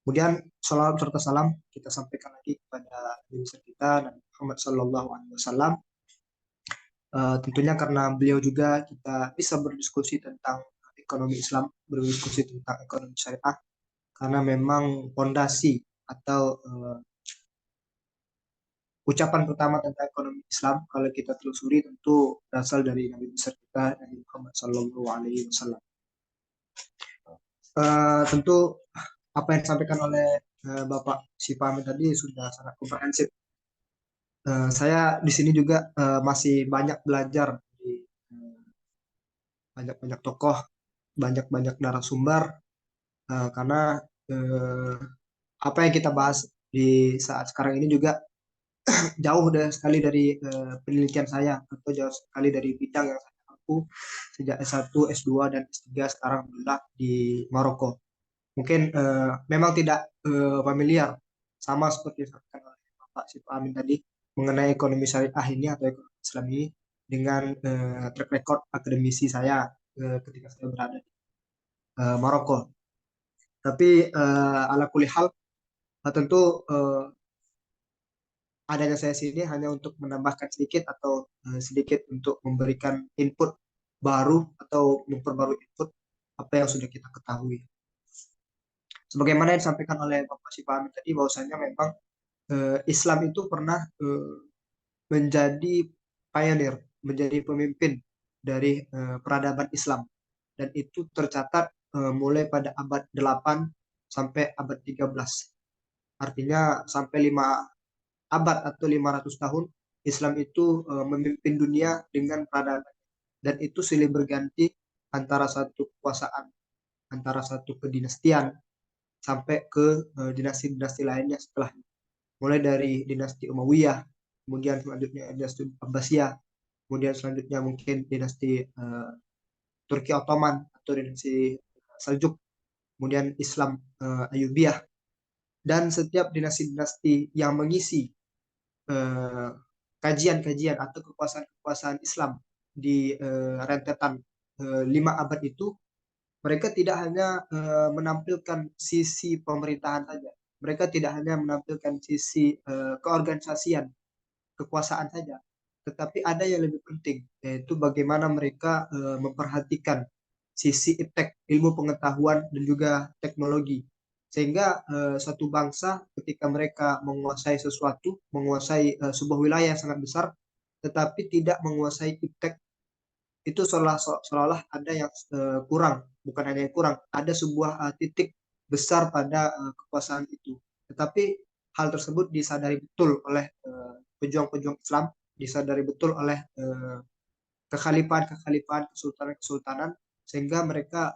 Kemudian salam serta salam kita sampaikan lagi kepada Nabi besar kita Nabi Muhammad Sallallahu Alaihi Wasallam. Tentunya karena beliau juga kita bisa berdiskusi tentang ekonomi Islam, berdiskusi tentang ekonomi syariah, karena memang fondasi atau ucapan pertama tentang ekonomi Islam kalau kita telusuri tentu berasal dari Nabi besar kita Nabi Muhammad Sallallahu Alaihi Wasallam. Tentu apa yang disampaikan oleh Bapak Syifa Amin tadi sudah sangat komprehensif. Saya di sini juga masih banyak belajar dari banyak-banyak tokoh, banyak-banyak narasumber, karena apa yang kita bahas di saat sekarang ini juga jauh sekali dari penelitian saya atau jauh sekali dari bidang yang saya mampu sejak S1, S2 dan S3 sekarang alhamdulillah di Maroko. Mungkin memang tidak familiar sama seperti yang disampaikan oleh Bapak Syifa Amin tadi mengenai ekonomi syariah ini atau ekonomi Islam ini dengan track record akademisi saya ketika saya berada di Maroko. Tapi ala kulli hal tentu adanya saya sini hanya untuk menambahkan sedikit atau sedikit untuk memberikan input baru atau memperbarui input apa yang sudah kita ketahui. Sebagaimana yang disampaikan oleh Bapak Syifa Amin tadi bahwasanya memang Islam itu pernah menjadi pioneer, menjadi pemimpin dari peradaban Islam dan itu tercatat mulai pada abad 8 sampai abad 13. Artinya sampai 5 abad atau 500 tahun Islam itu memimpin dunia dengan peradaban dan itu silih berganti antara satu kekuasaan, antara satu kedinastian sampai ke dinasti-dinasti lainnya setelahnya. Mulai dari dinasti Umayyah, kemudian selanjutnya dinasti Abbasiyah, kemudian selanjutnya mungkin dinasti Turki Ottoman atau dinasti Seljuk, kemudian Islam Ayyubiyah, dan setiap dinasti-dinasti yang mengisi kajian-kajian atau kekuasaan-kekuasaan Islam di rentetan 5 abad itu, mereka tidak hanya menampilkan sisi pemerintahan saja, mereka tidak hanya menampilkan sisi keorganisasian, kekuasaan saja, tetapi ada yang lebih penting, yaitu bagaimana mereka memperhatikan sisi iptek, ilmu pengetahuan dan juga teknologi. Sehingga satu bangsa ketika mereka menguasai sesuatu, menguasai sebuah wilayah yang sangat besar, tetapi tidak menguasai iptek, itu seolah-olah ada yang kurang, bukan hanya yang kurang, ada sebuah titik besar pada kekuasaan itu. Tetapi hal tersebut disadari betul oleh pejuang-pejuang Islam, disadari betul oleh kekhalifahan-kekhalifahan, kesultanan-kesultanan, sehingga mereka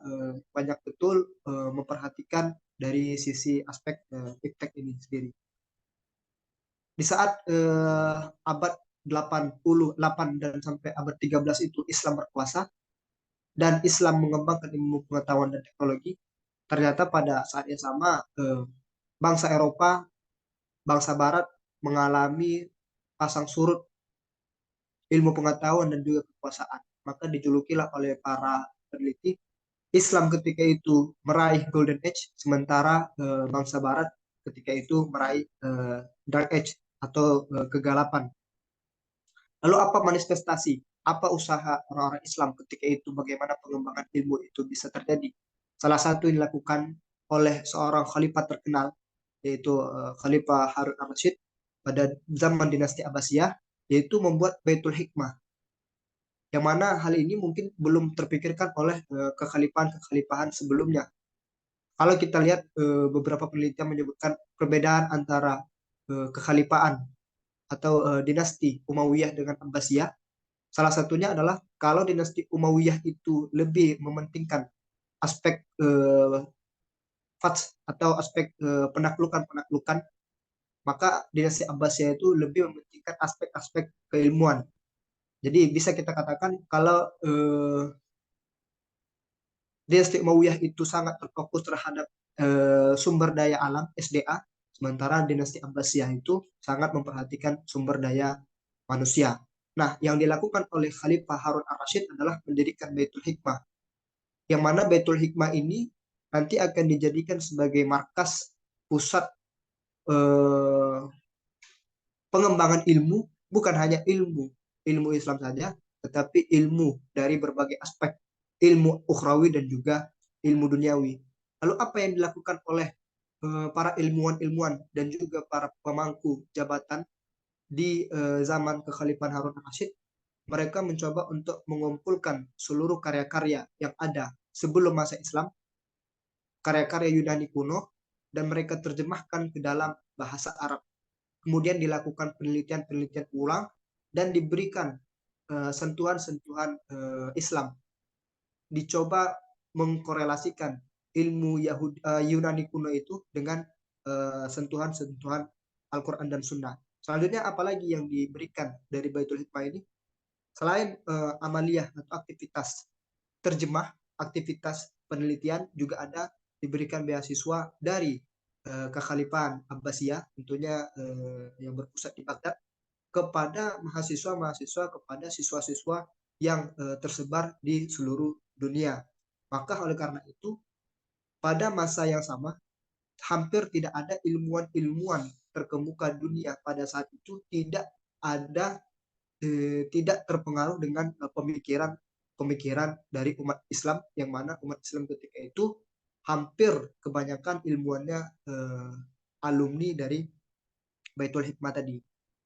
banyak betul memperhatikan dari sisi aspek iptek ini sendiri. Di saat abad 88 dan sampai abad 13 itu Islam berkuasa dan Islam mengembangkan ilmu pengetahuan dan teknologi, ternyata pada saat yang sama bangsa Eropa, bangsa Barat mengalami pasang surut ilmu pengetahuan dan juga kekuasaan. Maka dijulukilah oleh para peneliti, Islam ketika itu meraih Golden Age, sementara bangsa Barat ketika itu meraih Dark Age atau kegelapan. Lalu apa manifestasi, apa usaha orang-orang Islam ketika itu, bagaimana pengembangan ilmu itu bisa terjadi? Salah satu yang dilakukan oleh seorang khalifah terkenal, yaitu Khalifah Harun al-Rashid pada zaman dinasti Abbasiyah, yaitu membuat Baitul Hikmah. Yang mana hal ini mungkin belum terpikirkan oleh kekhalifahan-kekhalifahan sebelumnya. Kalau kita lihat beberapa penelitian menyebutkan perbedaan antara kekhalifahan atau dinasti Umayyah dengan Abbasiyah. Salah satunya adalah kalau dinasti Umayyah itu lebih mementingkan aspek fath atau aspek penaklukan, maka dinasti Abbasiyah itu lebih mementingkan aspek-aspek keilmuan. Jadi bisa kita katakan kalau dinasti Umayyah itu sangat terfokus terhadap sumber daya alam SDA, sementara dinasti Abbasiyah itu sangat memperhatikan sumber daya manusia. Nah, yang dilakukan oleh Khalifah Harun al-Rashid adalah mendirikan Baitul Hikmah, yang mana Baitul Hikmah ini nanti akan dijadikan sebagai markas pusat pengembangan ilmu, bukan hanya ilmu Islam saja, tetapi ilmu dari berbagai aspek, ilmu ukhrawi dan juga ilmu duniawi. Lalu apa yang dilakukan oleh para ilmuwan-ilmuwan dan juga para pemangku jabatan di zaman kekhalifahan Harun al-Rashid? Mereka mencoba untuk mengumpulkan seluruh karya-karya yang ada sebelum masa Islam, karya-karya Yunani kuno, dan mereka terjemahkan ke dalam bahasa Arab. Kemudian dilakukan penelitian-penelitian ulang dan diberikan sentuhan-sentuhan Islam. Dicoba mengkorelasikan ilmu Yunani kuno itu dengan sentuhan-sentuhan Al-Quran dan Sunnah. Selanjutnya apalagi yang diberikan dari Baitul Hikmah ini? Selain amaliyah atau aktivitas terjemah, aktivitas penelitian, juga ada diberikan beasiswa dari kekhalifahan Abbasiyah, tentunya yang berpusat di Baghdad, kepada mahasiswa-mahasiswa, kepada siswa-siswa yang tersebar di seluruh dunia. Maka oleh karena itu, pada masa yang sama, hampir tidak ada ilmuwan-ilmuwan terkemuka dunia pada saat itu tidak terpengaruh dengan pemikiran dari umat Islam, yang mana umat Islam ketika itu hampir kebanyakan ilmuannya alumni dari Baitul Hikmah tadi.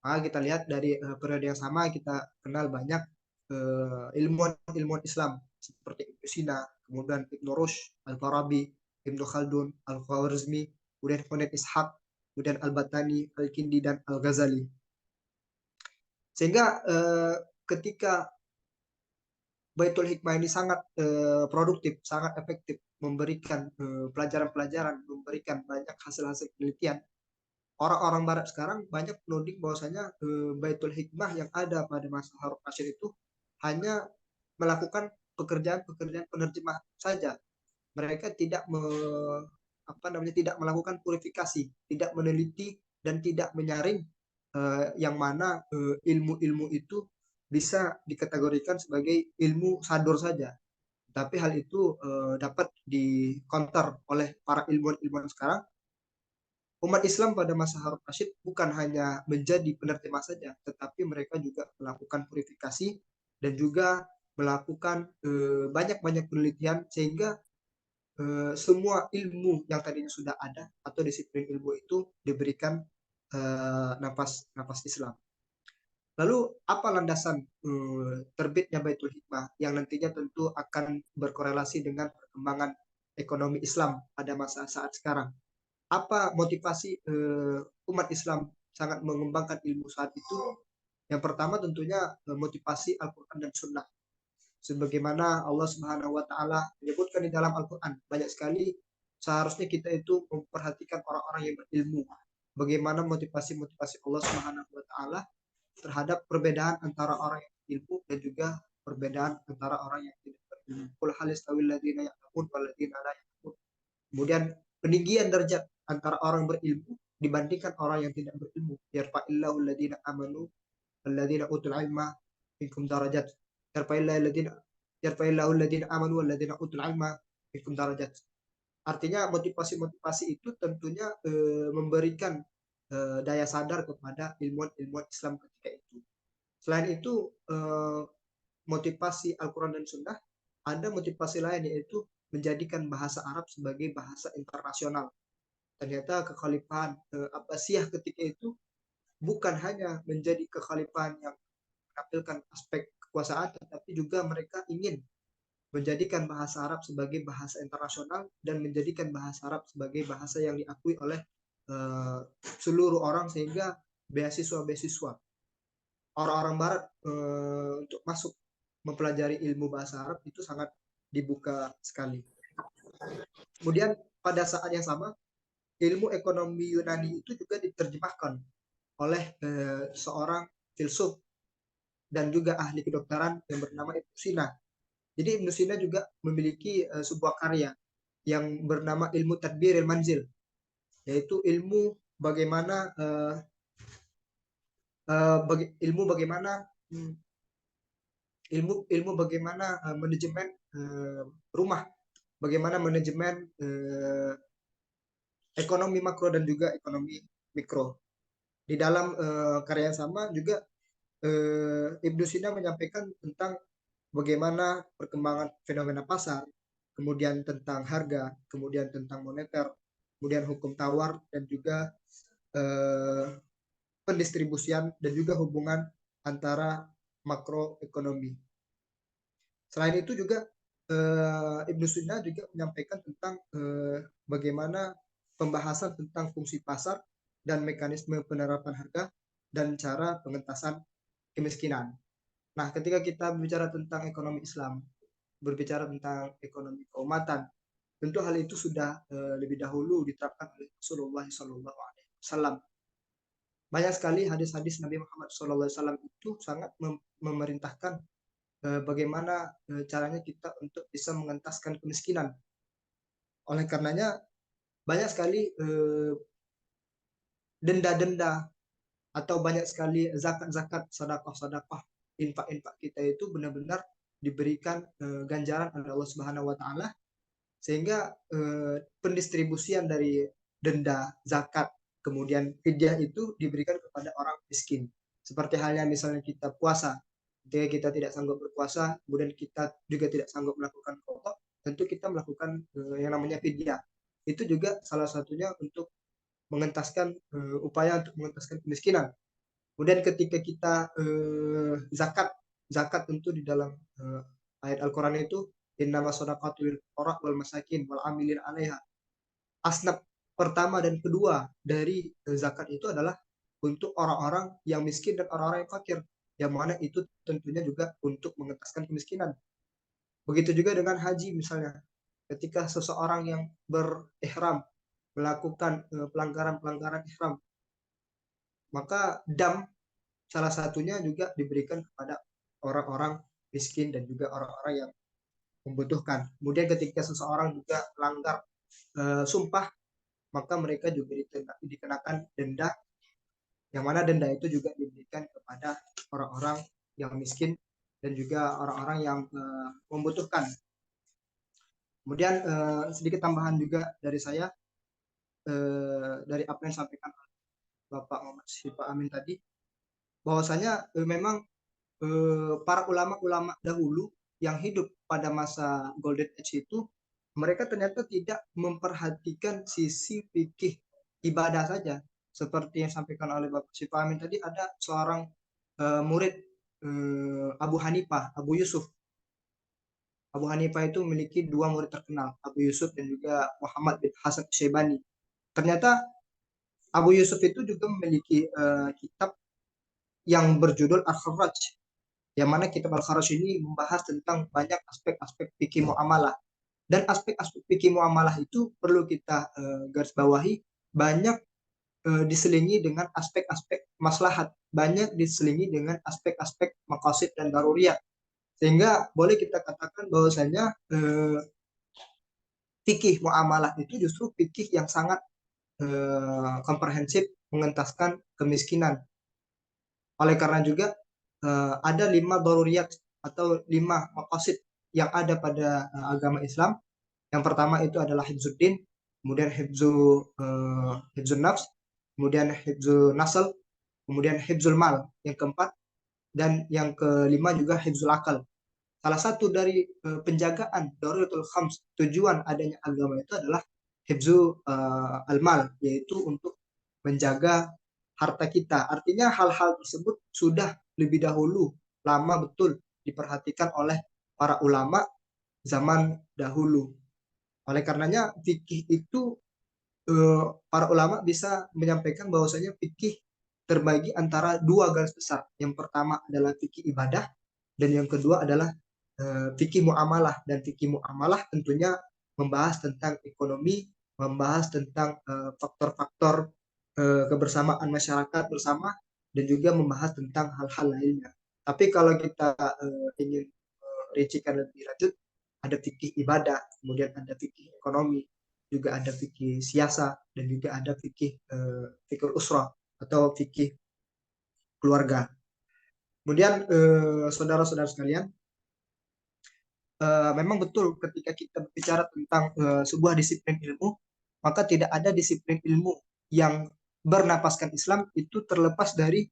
Maka kita lihat dari periode yang sama, kita kenal banyak ilmuwan Islam seperti Ibnu Sina, kemudian Ibnu Rushd, Al-Farabi, Ibnu Khaldun, Al-Khwarizmi, kemudian Ishaq, kemudian Al-Batani, Al-Kindi, dan Al-Ghazali. Sehingga ketika Baitul Hikmah ini sangat produktif, sangat efektif, memberikan pelajaran-pelajaran, memberikan banyak hasil-hasil penelitian, orang-orang Barat sekarang banyak menuding bahwasanya Baitul Hikmah yang ada pada masa Harun al-Rashid itu hanya melakukan pekerjaan-pekerjaan penerjemah saja. Mereka tidak melakukan purifikasi, tidak meneliti dan tidak menyaring yang mana ilmu-ilmu itu bisa dikategorikan sebagai ilmu sadur saja. Tapi hal itu dapat dikonter oleh para ilmuwan-ilmuwan sekarang. umat Islam pada masa Harun Rashid bukan hanya menjadi penerjemah saja, tetapi mereka juga melakukan purifikasi dan juga melakukan banyak-banyak penelitian sehingga semua ilmu yang tadinya sudah ada atau disiplin ilmu itu diberikan nafas Islam. Lalu apa landasan terbitnya Baitul Hikmah yang nantinya tentu akan berkorelasi dengan perkembangan ekonomi Islam pada masa saat sekarang? Apa motivasi umat Islam sangat mengembangkan ilmu saat itu? Yang pertama tentunya motivasi Al-Quran dan Sunnah. Sebagaimana Allah Subhanahu wa Ta'ala menyebutkan di dalam Al-Quran, banyak sekali seharusnya kita itu memperhatikan orang-orang yang berilmu. Bagaimana motivasi-motivasi Allah Subhanahu wa Ta'ala terhadap perbedaan antara orang yang berilmu dan juga perbedaan antara orang yang tidak berilmu. Qul hal yastawil ladzina ya'lamun wal ladzina la ya'lamun. Kemudian peninggian derajat antara orang berilmu dibandingkan orang yang tidak berilmu. Yarfa'illahu alladzina amanu wal ladzina utul ilma minkum darajat. Yarfa'illahu alladzina amanu wal ladzina utul ilma minkum darajat. Artinya motivasi-motivasi itu tentunya memberikan daya sadar kepada ilmuwan-ilmuwan Islam ketika itu. Selain itu, motivasi Al-Quran dan Sunnah, ada motivasi lain yaitu menjadikan bahasa Arab sebagai bahasa internasional. Ternyata kekhalifahan Abbasiyah ketika itu bukan hanya menjadi kekhalifahan yang menampilkan aspek kekuasaan, tetapi juga mereka ingin menjadikan bahasa Arab sebagai bahasa internasional dan menjadikan bahasa Arab sebagai bahasa yang diakui oleh seluruh orang, sehingga beasiswa-beasiswa orang-orang Barat untuk masuk mempelajari ilmu bahasa Arab itu sangat dibuka sekali. Kemudian pada saat yang sama ilmu ekonomi Yunani itu juga diterjemahkan oleh seorang filsuf dan juga ahli kedokteran yang bernama Ibnu Sina. Jadi Ibnu Sina juga memiliki sebuah karya yang bernama ilmu tadbiril manzil, yaitu ilmu bagaimana manajemen rumah, bagaimana manajemen ekonomi makro dan juga ekonomi mikro. Di dalam karya yang sama juga Ibnu Sina menyampaikan tentang bagaimana perkembangan fenomena pasar, kemudian tentang harga, kemudian tentang moneter, kemudian hukum tawar, dan juga pendistribusian dan juga hubungan antara makroekonomi. Selain itu juga Ibnu Sina juga menyampaikan tentang bagaimana pembahasan tentang fungsi pasar dan mekanisme penerapan harga dan cara pengentasan kemiskinan. Nah, ketika kita berbicara tentang ekonomi Islam, berbicara tentang ekonomi keumatan, tentu hal itu sudah lebih dahulu diterapkan oleh Rasulullah SAW. Banyak sekali hadis-hadis Nabi Muhammad SAW itu sangat memerintahkan bagaimana caranya kita untuk bisa mengentaskan kemiskinan. Oleh karenanya banyak sekali denda-denda atau banyak sekali zakat-zakat, sedekah-sedekah, infak-infak kita itu benar-benar diberikan ganjaran oleh Allah Subhanahu wa Ta'ala, sehingga pendistribusian dari denda, zakat, kemudian fidyah itu diberikan kepada orang miskin. Seperti halnya misalnya kita puasa, ketika kita tidak sanggup berpuasa, kemudian kita juga tidak sanggup melakukan qada, tentu kita melakukan yang namanya fidyah. Itu juga salah satunya untuk mengentaskan upaya untuk mengentaskan kemiskinan. Kemudian ketika kita zakat tentu di dalam ayat Al-Quran itu innama shadaqatu lil fuqara wal masakin wal amilin 'alaiha. Asnaf pertama dan kedua dari zakat itu adalah untuk orang-orang yang miskin dan orang-orang yang fakir, yang mana itu tentunya juga untuk mengentaskan kemiskinan. Begitu juga dengan haji misalnya, ketika seseorang yang berihram melakukan pelanggaran-pelanggaran ihram, maka dam salah satunya juga diberikan kepada orang-orang miskin dan juga orang-orang yang membutuhkan. Kemudian ketika seseorang juga melanggar sumpah, maka mereka juga dikenakan denda, yang mana denda itu juga diberikan kepada orang-orang yang miskin dan juga orang-orang yang membutuhkan. Kemudian sedikit tambahan juga dari saya, dari apa yang disampaikan Bapak Muhammad Syifa Amin tadi, bahwasanya memang para ulama-ulama dahulu yang hidup pada masa Golden Age itu, mereka ternyata tidak memperhatikan sisi fikih ibadah saja. Seperti yang disampaikan oleh Bapak Syifa Amin tadi, ada seorang murid Abu Hanifah, Abu Yusuf. Abu Hanifah itu memiliki dua murid terkenal, Abu Yusuf dan juga Muhammad bin Hasan Syaibani. Ternyata Abu Yusuf itu juga memiliki kitab yang berjudul Al-Kharaj, yang mana kitab Al-Kharaj ini membahas tentang banyak aspek-aspek fikih muamalah. Dan aspek-aspek fikih muamalah itu perlu kita garis bawahi, banyak diselingi dengan aspek-aspek maslahat, banyak diselingi dengan aspek-aspek maqasid dan daruriyat. Sehingga boleh kita katakan bahwasanya fikih muamalah itu justru fikih yang sangat komprehensif, mengentaskan kemiskinan. Oleh karena juga ada 5 daruriyat atau 5 maqasid yang ada pada agama Islam. Yang pertama itu adalah hifzuddin, kemudian hifzun nafs, kemudian hifzul nasl, kemudian hifzul mal, yang keempat, dan yang kelima juga hifzul akal. Salah satu dari penjagaan daruratul khams, tujuan adanya agama itu adalah hifzu al-mal, yaitu untuk menjaga harta kita. Artinya hal-hal tersebut sudah lebih dahulu, lama betul diperhatikan oleh para ulama zaman dahulu. Oleh karenanya fikih itu para ulama bisa menyampaikan bahwasanya fikih terbagi antara dua garis besar. Yang pertama adalah fikih ibadah, dan yang kedua adalah fikih muamalah. Dan fikih muamalah tentunya membahas tentang ekonomi, membahas tentang faktor-faktor kebersamaan masyarakat bersama, dan juga membahas tentang hal-hal lainnya. Tapi kalau kita ingin rincikan lebih lanjut, ada fikih ibadah, kemudian ada fikih ekonomi, juga ada fikih siasa, dan juga ada fikih fikih usrah atau fikih keluarga. Kemudian saudara-saudara sekalian, memang betul ketika kita bicara tentang sebuah disiplin ilmu, maka tidak ada disiplin ilmu yang bernapaskan Islam itu terlepas dari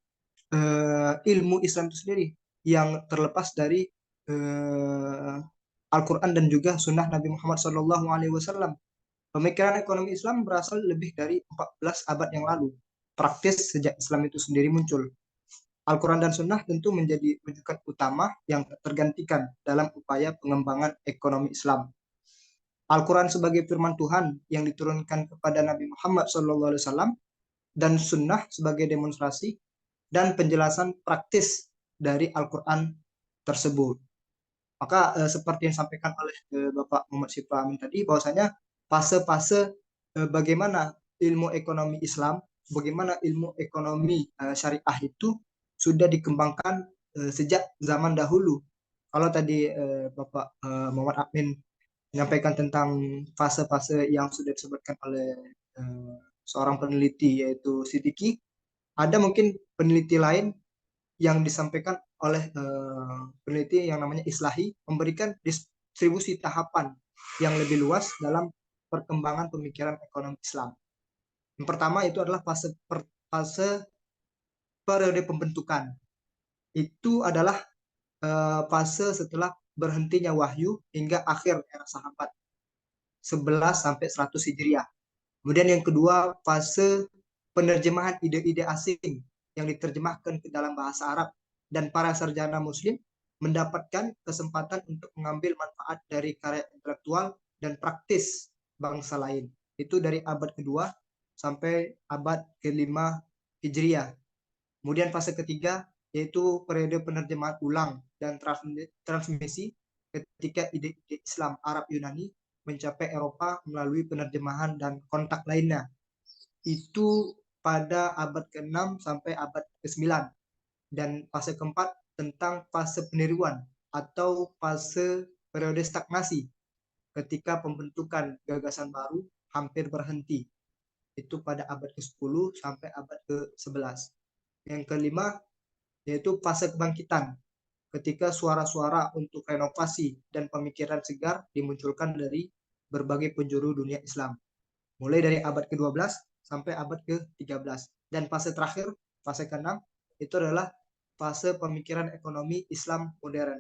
ilmu Islam itu sendiri, yang terlepas dari Al-Quran dan juga Sunnah Nabi Muhammad SAW. Pemikiran ekonomi Islam berasal lebih dari 14 abad yang lalu, praktis sejak Islam itu sendiri muncul. Al-Quran dan Sunnah tentu menjadi rujukan utama yang tergantikan dalam upaya pengembangan ekonomi Islam. Al-Quran sebagai firman Tuhan yang diturunkan kepada Nabi Muhammad SAW, dan Sunnah sebagai demonstrasi dan penjelasan praktis dari Al-Quran tersebut. Maka seperti yang disampaikan oleh Bapak Muhammad Syifa Amin tadi, bahwasanya fase-fase bagaimana ilmu ekonomi Islam, bagaimana ilmu ekonomi syariah itu sudah dikembangkan sejak zaman dahulu. Kalau tadi Bapak Muhammad Amin menyampaikan tentang fase-fase yang sudah disebutkan oleh seorang peneliti yaitu Sidiki, ada mungkin peneliti lain yang disampaikan oleh peneliti yang namanya Islahi, memberikan distribusi tahapan yang lebih luas dalam perkembangan pemikiran ekonomi Islam. Yang pertama itu adalah fase periode pembentukan. Itu adalah fase setelah berhentinya wahyu hingga akhir era sahabat 11 sampai 100 Hijriah. Kemudian yang kedua, fase penerjemahan ide-ide asing yang diterjemahkan ke dalam bahasa Arab, dan para sarjana muslim mendapatkan kesempatan untuk mengambil manfaat dari karya intelektual dan praktis bangsa lain. Itu dari abad kedua sampai abad ke-5 Hijriah. Kemudian fase ketiga yaitu periode penerjemahan ulang dan transmisi ketika ide-ide Islam Arab Yunani mencapai Eropa melalui penerjemahan dan kontak lainnya. Itu pada abad ke-6 sampai abad ke-9. Dan fase keempat tentang fase peniruan atau fase periode stagnasi ketika pembentukan gagasan baru hampir berhenti. Itu pada abad ke-10 sampai abad ke-11. Yang kelima yaitu fase kebangkitan ketika suara-suara untuk renovasi dan pemikiran segar dimunculkan dari berbagai penjuru dunia Islam. mulai dari abad ke-12 sampai abad ke-13. Dan fase terakhir, fase ke-6, itu adalah fase pemikiran ekonomi Islam modern.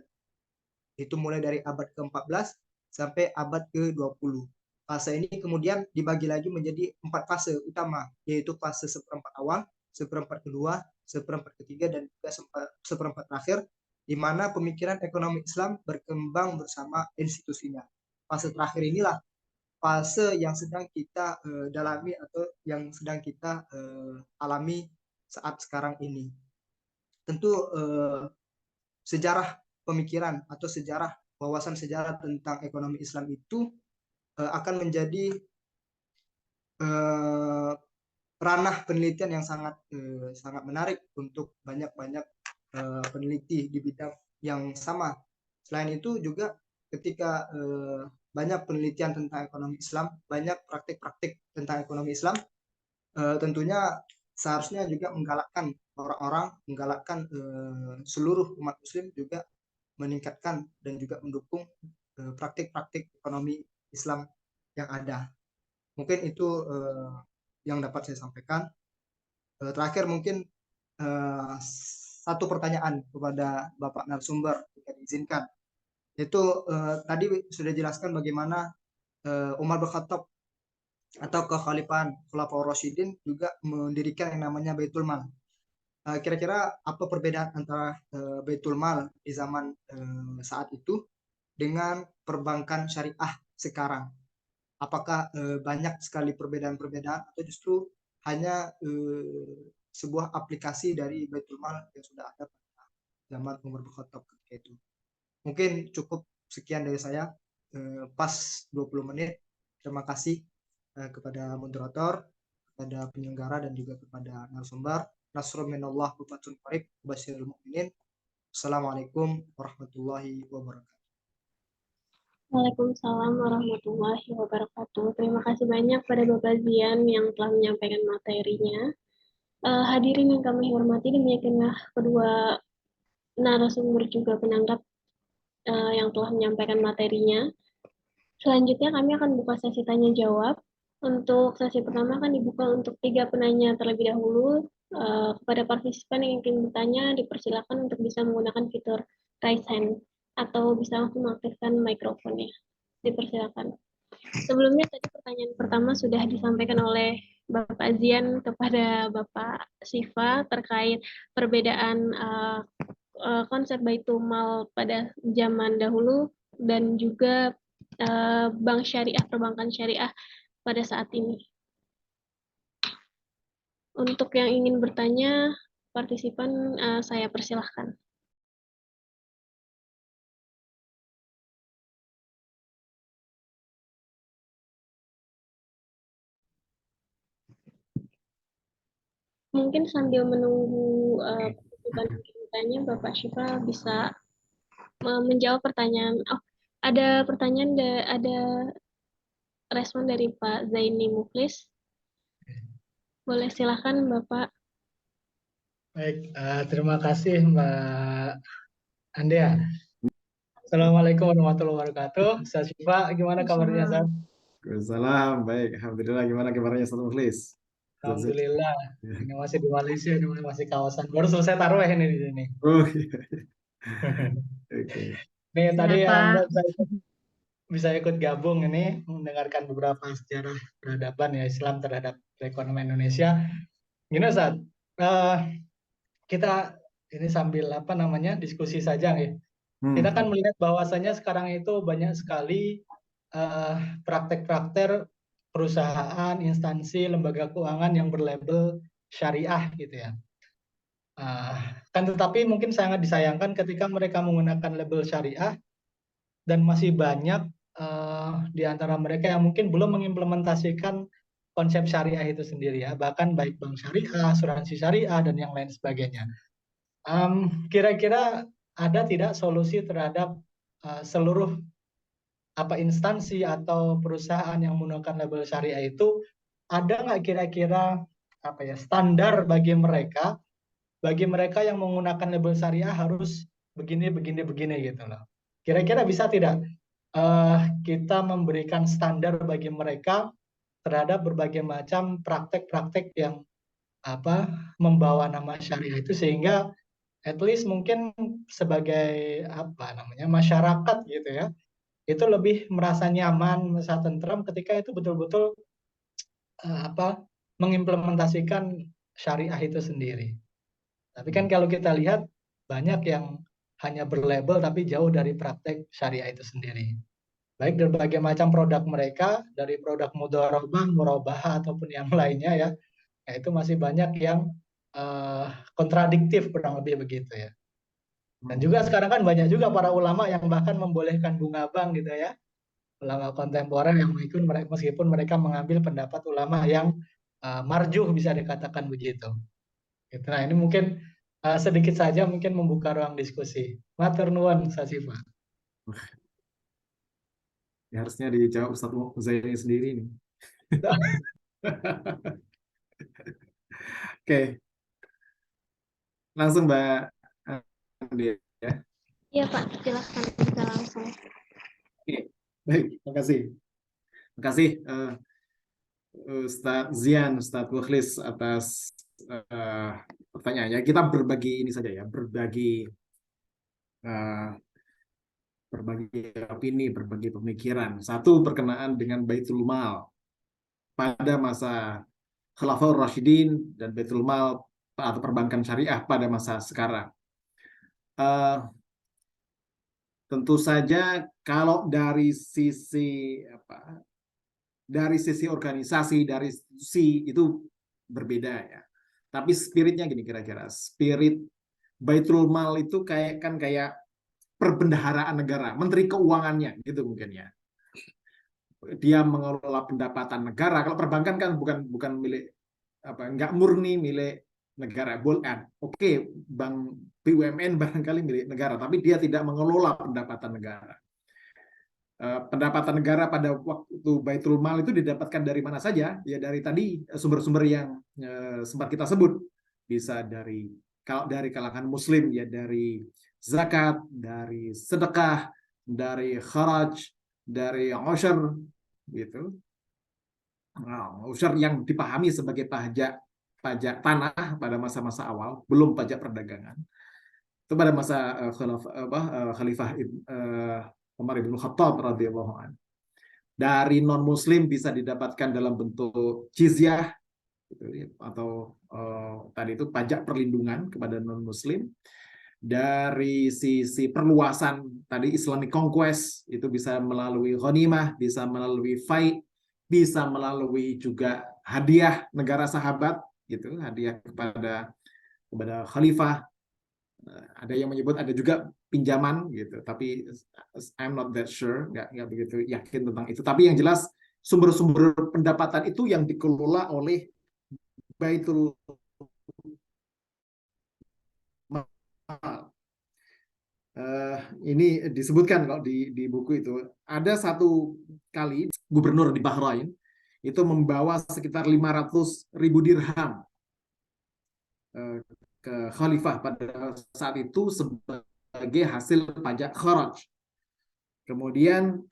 Itu mulai dari abad ke-14 sampai abad ke-20. Fase ini kemudian dibagi lagi menjadi 4 fase utama, yaitu fase seperempat awal, seperempat kedua, seperempat ketiga, dan juga seperempat terakhir, di mana pemikiran ekonomi Islam berkembang bersama institusinya. Fase terakhir inilah fase yang sedang kita dalami atau yang sedang kita alami saat sekarang ini. Tentu sejarah pemikiran atau sejarah wawasan sejarah tentang ekonomi Islam itu akan menjadi ranah penelitian yang sangat menarik untuk banyak-banyak peneliti di bidang yang sama. Selain itu juga ketika banyak penelitian tentang ekonomi Islam, banyak praktik-praktik tentang ekonomi Islam, tentunya seharusnya juga menggalakkan orang-orang, menggalakkan seluruh umat Muslim juga meningkatkan dan juga mendukung praktik-praktik ekonomi Islam yang ada. Mungkin itu yang dapat saya sampaikan. Terakhir mungkin satu pertanyaan kepada Bapak narasumber, jika diizinkan. Itu tadi sudah jelaskan bagaimana Umar bin Khattab atau kekhalifahan Khulafaur Rasyidin juga mendirikan yang namanya Baitul Mal. Kira-kira apa perbedaan antara Baitul Mal di zaman saat itu dengan perbankan syariah sekarang? Apakah banyak sekali perbedaan-perbedaan atau justru hanya sebuah aplikasi dari Baitul Mal yang sudah ada pada zaman Umar bin Khattab ketika itu? Mungkin cukup sekian dari saya, pas 20 menit. Terima kasih kepada moderator, kepada penyelenggara, dan juga kepada narasumber. Nasrun minallah wa fatun qarib, basyirul mu'minin. Assalamualaikum warahmatullahi wabarakatuh. Waalaikumsalam warahmatullahi wabarakatuh. Terima kasih banyak pada Bapak Zian yang telah menyampaikan materinya. Hadirin yang kami hormati, demikianlah kedua narasumber juga penanggap yang telah menyampaikan materinya. Selanjutnya kami akan buka sesi tanya jawab. Untuk sesi pertama akan dibuka untuk 3 penanya terlebih dahulu. Kepada partisipan yang ingin bertanya, dipersilakan untuk bisa menggunakan fitur raise hand atau bisa langsung mengaktifkan mikrofonnya. Dipersilakan. Sebelumnya tadi pertanyaan pertama sudah disampaikan oleh Bapak Zian kepada Bapak Syifa terkait perbedaan konsep Baitul Mal pada zaman dahulu dan juga bank syariah, perbankan syariah pada saat ini. Untuk yang ingin bertanya, partisipan saya persilahkan. Mungkin sambil menunggu partisipan yang ingin bertanya, Bapak Syifa bisa menjawab pertanyaan. Oh, ada pertanyaan, ada respon dari Pak Zaini Muklis. Boleh silakan Bapak. Baik, terima kasih Mbak Andea. Assalamualaikum warahmatullahi wabarakatuh. Ustaz Syifa, gimana kabarnya Ustaz? Waalaikumsalam, baik. Alhamdulillah, gimana kabarnya Ustaz Mukhlis? Alhamdulillah. Ini masih di Malaysia, ini masih kawasan. Baru selesai taruh ini di sini. Oh iya. Oke. Nih tadi yang Siapa? bisa ikut gabung ini mendengarkan beberapa sejarah peradaban ya Islam terhadap perekonomian Indonesia. Gini Ustaz, kita ini sambil diskusi saja ya. Kita kan melihat bahwasanya sekarang itu banyak sekali praktek-praktek perusahaan, instansi, lembaga keuangan yang berlabel syariah gitu ya. Kan tetapi mungkin sangat disayangkan ketika mereka menggunakan label syariah dan masih banyak di antara mereka yang mungkin belum mengimplementasikan konsep syariah itu sendiri ya, bahkan baik bank syariah, asuransi syariah, dan yang lain sebagainya. Kira-kira ada tidak solusi terhadap seluruh instansi atau perusahaan yang menggunakan label syariah itu, ada nggak kira-kira standar bagi mereka yang menggunakan label syariah harus begini gitu loh. Kira-kira bisa tidak kita memberikan standar bagi mereka terhadap berbagai macam praktek-praktek yang membawa nama syariah itu, sehingga at least mungkin sebagai masyarakat gitu ya, itu lebih merasa nyaman, merasa tentram ketika itu betul-betul mengimplementasikan syariah itu sendiri. Tapi kan kalau kita lihat banyak yang hanya berlabel tapi jauh dari praktek syariah itu sendiri. Baik dari berbagai macam produk mereka, dari produk mudharabah, murabahah ataupun yang lainnya ya, itu masih banyak yang kontradiktif, kurang lebih begitu ya. Dan juga sekarang kan banyak juga para ulama yang bahkan membolehkan bunga bank gitu ya. Ulama kontemporer yang meskipun mereka mengambil pendapat ulama yang marjuh, bisa dikatakan begitu. Nah ini mungkin sedikit saja mungkin membuka ruang diskusi. Matur nuwun Sasifa. Ya, harusnya dijawab Ustadz Zaini sendiri nih. Oke. Langsung Mbak Andi ya. Iya Pak, silahkan kita langsung. Oke. Baik, terima kasih. Terima kasih Ustadz Zian, Ustadz Mukhlis atas pertanyaannya. Kita berbagi ini saja ya, berbagi opini, berbagi pemikiran. Satu, berkenaan dengan Baitul Mal pada masa Khulafaur Rasyidin dan Baitul Mal atau perbankan syariah pada masa sekarang. Tentu saja kalau dari sisi organisasi, dari institusi itu berbeda ya. Tapi spiritnya gini kira-kira. Spirit Baitul Mal itu kayak perbendaharaan negara, menteri keuangannya gitu mungkin ya. Dia mengelola pendapatan negara. Kalau perbankan kan bukan milik nggak murni milik negara. Oke, bank BUMN barangkali milik negara, tapi dia tidak mengelola pendapatan negara. Pendapatan negara pada waktu Baitul Mal itu didapatkan dari mana saja? Ya dari tadi sumber-sumber yang sempat kita sebut. Bisa kalau dari kalangan Muslim ya dari zakat, dari sedekah, dari kharaj, dari usyr gitu. Usyr yang dipahami sebagai pajak tanah pada masa-masa awal, belum pajak perdagangan. Itu pada masa Khalifah Umar bin Khattab radhiyallahu anhu. Dari non muslim bisa didapatkan dalam bentuk jizyah gitu, atau tadi itu pajak perlindungan kepada non muslim. Dari sisi perluasan tadi Islamic conquest itu bisa melalui ghanimah, bisa melalui fai, bisa melalui juga hadiah negara sahabat gitu, hadiah kepada khalifah. Ada yang menyebut ada juga pinjaman gitu, tapi I'm not that sure, nggak begitu yakin tentang itu. Tapi yang jelas sumber-sumber pendapatan itu yang dikelola oleh Baitul Mal. Ini disebutkan kalau di buku itu ada satu kali gubernur di Bahrain itu membawa sekitar 500.000 dirham ke khalifah pada saat itu sebagai hasil pajak kharaj. Kemudian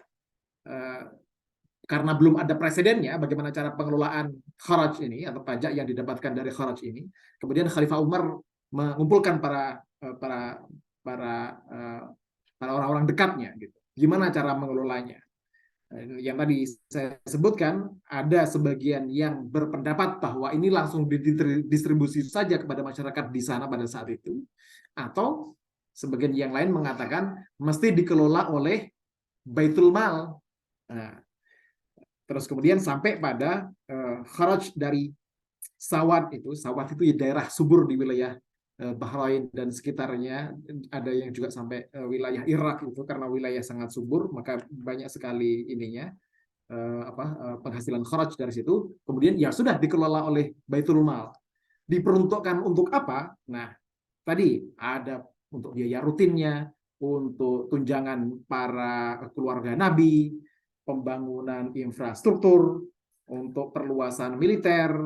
karena belum ada presidennya bagaimana cara pengelolaan kharaj ini atau pajak yang didapatkan dari kharaj ini, kemudian Khalifah Umar mengumpulkan para orang-orang dekatnya gitu. Gimana cara mengelolanya? Yang tadi saya sebutkan, ada sebagian yang berpendapat bahwa ini langsung didistribusi saja kepada masyarakat di sana pada saat itu, atau sebagian yang lain mengatakan mesti dikelola oleh Baitul Mal. Nah, terus kemudian sampai pada kharaj dari Sawat itu daerah subur di wilayah Bahrain dan sekitarnya, ada yang juga sampai wilayah Irak itu karena wilayah sangat subur, maka banyak sekali ininya penghasilan kharaj dari situ. Kemudian ya sudah dikelola oleh Baitul Mal. Diperuntukkan untuk apa? Nah, tadi ada untuk biaya rutinnya, untuk tunjangan para keluarga Nabi, pembangunan infrastruktur, untuk perluasan militer,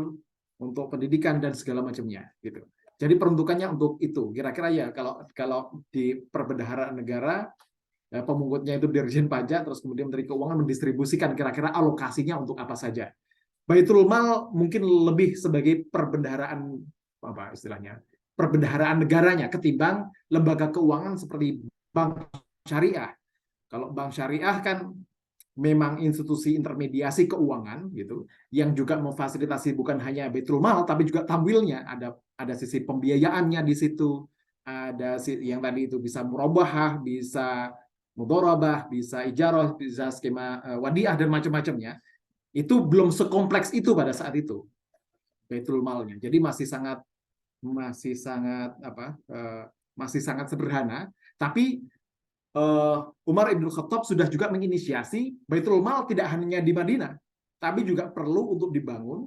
untuk pendidikan dan segala macamnya gitu. Jadi peruntukannya untuk itu. Kira-kira ya kalau di perbendaharaan negara pemungutnya itu Dirjen Pajak, terus kemudian Menteri Keuangan mendistribusikan kira-kira alokasinya untuk apa saja. Baitul Mal mungkin lebih sebagai perbendaharaan, apa istilahnya, perbendaharaan negaranya ketimbang lembaga keuangan seperti bank syariah. Kalau bank syariah kan memang institusi intermediasi keuangan gitu, yang juga memfasilitasi bukan hanya Baitul Mal tapi juga tamwilnya, ada sisi pembiayaannya di situ, ada yang tadi itu bisa murabahah, bisa mudharabah, bisa ijarah, bisa skema wadiah dan macam-macamnya. Itu belum sekompleks itu pada saat itu Baitul Malnya. Jadi masih sangat sederhana. Tapi Umar Ibn Khattab sudah juga menginisiasi Baitul Mal tidak hanya di Madinah, tapi juga perlu untuk dibangun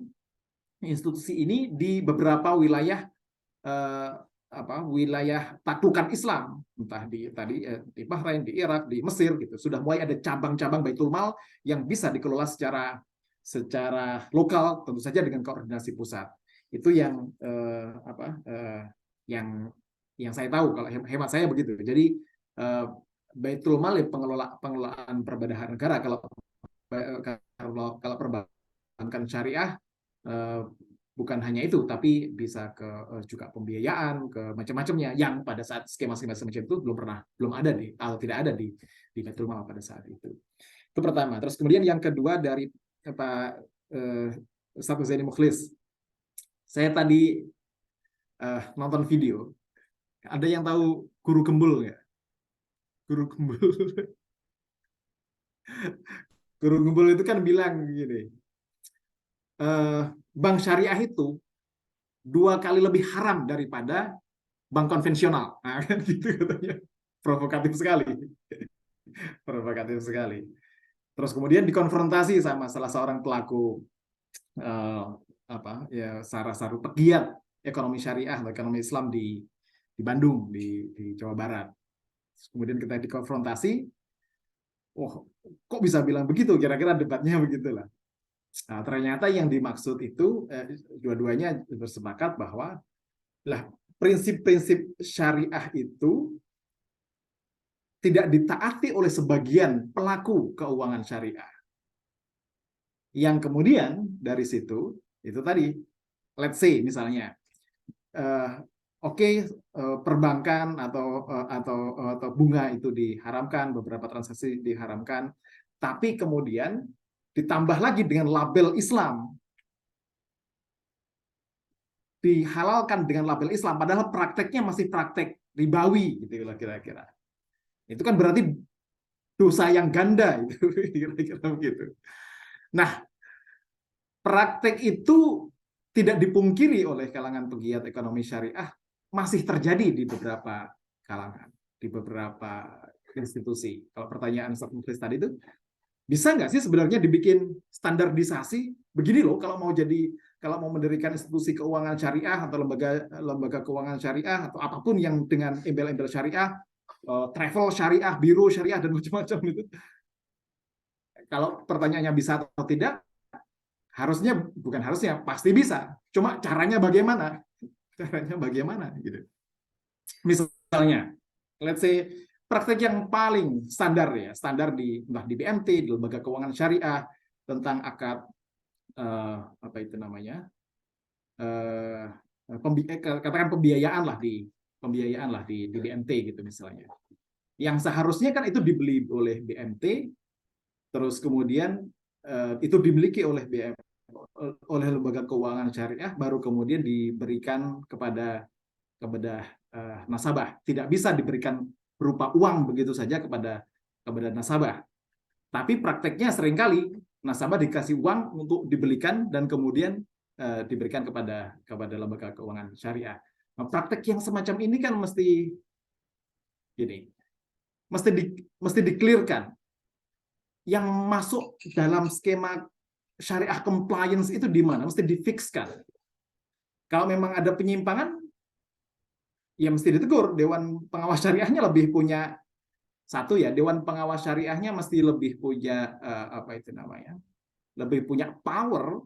institusi ini di beberapa wilayah wilayah taklukan Islam, entah di Bahrain, di Irak, di Mesir gitu. Sudah mulai ada cabang-cabang Baitul Mal yang bisa dikelola secara lokal, tentu saja dengan koordinasi pusat. Itu yang yang saya tahu, kalau hemat saya begitu. Jadi Baitul Mal pengelolaan perbendaharaan negara, kalau perbankan syariah bukan hanya itu, tapi bisa ke juga pembiayaan, ke macam-macamnya yang pada saat skema-skema semacam itu belum ada atau tidak ada di Baitul Mal pada saat itu. Itu pertama. Terus kemudian yang kedua dari Pak Ustadz Zaini Mukhlis, saya tadi nonton video. Ada yang tahu Guru Gembul nggak? Guru Gembul. Guru Gembul itu kan bilang gini, bank syariah itu 2 kali lebih haram daripada bank konvensional. Nah, kan gitu katanya. Provokatif sekali. Provokatif sekali. Terus kemudian dikonfrontasi sama salah seorang pelaku salah satu pegiat ekonomi syariah atau ekonomi Islam di Bandung, di Jawa Barat. Terus kemudian kita dikonfrontasi, kok bisa bilang begitu? Kira-kira debatnya begitulah. Nah, ternyata yang dimaksud itu dua-duanya bersepakat bahwa prinsip-prinsip syariah itu tidak ditaati oleh sebagian pelaku keuangan syariah. Yang kemudian dari situ, itu tadi, let's say misalnya, perbankan atau bunga itu diharamkan, beberapa transaksi diharamkan, tapi kemudian ditambah lagi dengan label Islam, dihalalkan dengan label Islam, padahal prakteknya masih praktek ribawi, gitu kira-kira. Itu kan berarti dosa yang ganda, itu kira-kira begitu. Nah, praktek itu tidak dipungkiri oleh kalangan pegiat ekonomi syariah, masih terjadi di beberapa kalangan, di beberapa institusi. Kalau pertanyaan Ustaz Mukhlis tadi itu, bisa nggak sih sebenarnya dibikin standarisasi? Begini loh, kalau mau mendirikan institusi keuangan syariah atau lembaga keuangan syariah atau apapun yang dengan embel-embel syariah, travel syariah, biro syariah dan macam-macam itu. Kalau pertanyaannya bisa atau tidak, pasti bisa. Cuma caranya bagaimana? Caranya bagaimana gitu. Misalnya, let's say praktek yang paling standar di BMT, di lembaga keuangan syariah, tentang akad katakan pembiayaan lah di BMT gitu misalnya. Yang seharusnya kan itu dibeli oleh BMT, terus kemudian itu dimiliki oleh lembaga keuangan syariah, baru kemudian diberikan kepada nasabah. Tidak bisa diberikan berupa uang begitu saja kepada nasabah. Tapi prakteknya seringkali nasabah dikasih uang untuk dibelikan dan kemudian diberikan kepada lembaga keuangan syariah. Nah, praktek yang semacam ini kan mesti di-clearkan. Yang masuk dalam skema syariah compliance itu di mana? Mesti difixkan. Kalau memang ada penyimpangan, ya mesti ditegur. Dewan pengawas syariahnya lebih punya Dewan pengawas syariahnya mesti lebih punya lebih punya power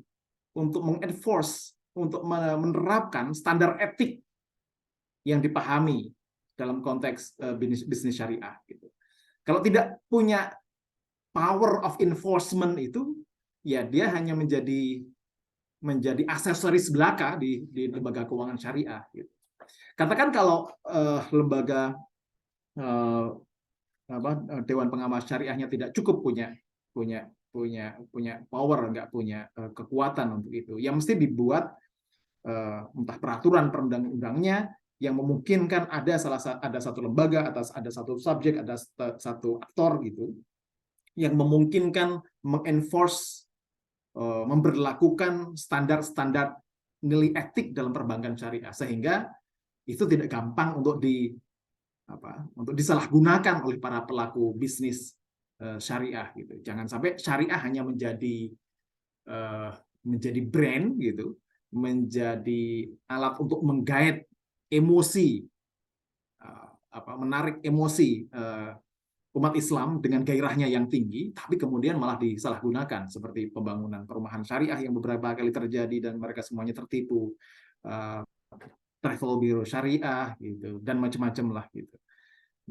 untuk mengenforce, untuk menerapkan standar etik yang dipahami dalam konteks bisnis syariah gitu. Kalau tidak punya power of enforcement itu, ya dia hanya menjadi menjadi aksesoris belaka di lembaga keuangan syariah. Gitu. Katakan kalau lembaga Dewan Pengawas Syariahnya tidak cukup punya power, nggak punya kekuatan untuk itu, yang mesti dibuat entah peraturan perundang-undangnya yang memungkinkan ada satu lembaga, ada satu subjek, ada satu aktor gitu, yang memungkinkan mengenforce, memberlakukan standar-standar nilai etik dalam perbankan syariah, sehingga itu tidak gampang untuk disalahgunakan oleh para pelaku bisnis syariah gitu. Jangan sampai syariah hanya menjadi brand gitu, menjadi alat untuk menggait emosi, menarik emosi umat Islam dengan gairahnya yang tinggi, tapi kemudian malah disalahgunakan, seperti pembangunan perumahan syariah yang beberapa kali terjadi dan mereka semuanya tertipu, travel bureau syariah gitu, dan macam-macam lah gitu.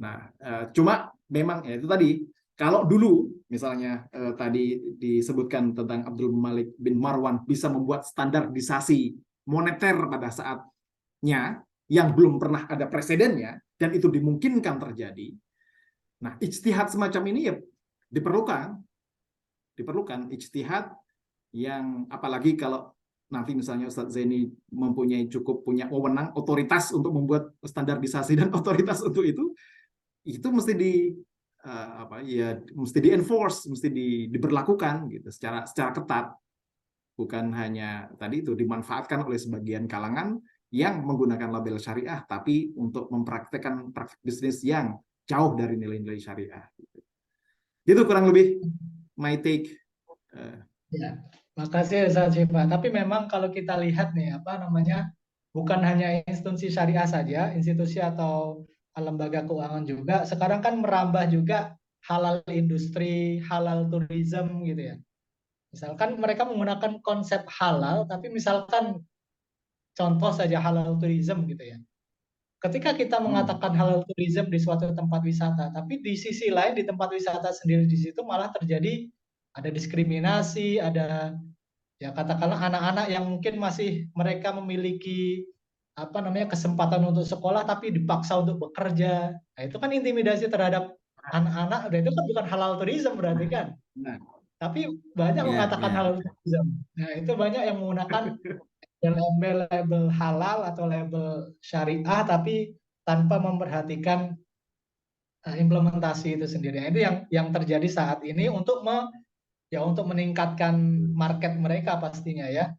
Nah, cuma memang ya itu tadi, kalau dulu misalnya tadi disebutkan tentang Abdul Malik bin Marwan bisa membuat standarisasi moneter pada saatnya yang belum pernah ada presidennya dan itu dimungkinkan terjadi. Nah, ijtihad semacam ini ya diperlukan ijtihad yang, apalagi kalau nanti misalnya Ustadz Zaini punya wewenang, otoritas untuk membuat standarisasi dan otoritas untuk itu mesti mesti di-enforce, mesti diberlakukan gitu secara ketat, bukan hanya tadi itu dimanfaatkan oleh sebagian kalangan yang menggunakan label syariah tapi untuk mempraktekkan praktek bisnis yang jauh dari nilai-nilai syariah. Gitu kurang lebih my take. Ya, makasih Ustaz Syifa. Tapi memang kalau kita lihat nih, bukan hanya institusi syariah saja, institusi atau lembaga keuangan juga, sekarang kan merambah juga halal industri, halal tourism gitu ya. Misalkan mereka menggunakan konsep halal, tapi misalkan contoh saja halal tourism gitu ya. Ketika kita mengatakan halal tourism di suatu tempat wisata, tapi di sisi lain di tempat wisata sendiri di situ malah terjadi ada diskriminasi, ada ya katakanlah anak-anak yang mungkin masih mereka memiliki kesempatan untuk sekolah tapi dipaksa untuk bekerja. Nah, itu kan intimidasi terhadap anak-anak, dan itu kan bukan halal tourism berarti kan. Tapi banyak mengatakan halal tourism. Nah, itu banyak yang menggunakan label halal atau label syariah tapi tanpa memperhatikan implementasi itu sendiri. Nah, itu yang terjadi saat ini untuk meningkatkan market mereka pastinya ya.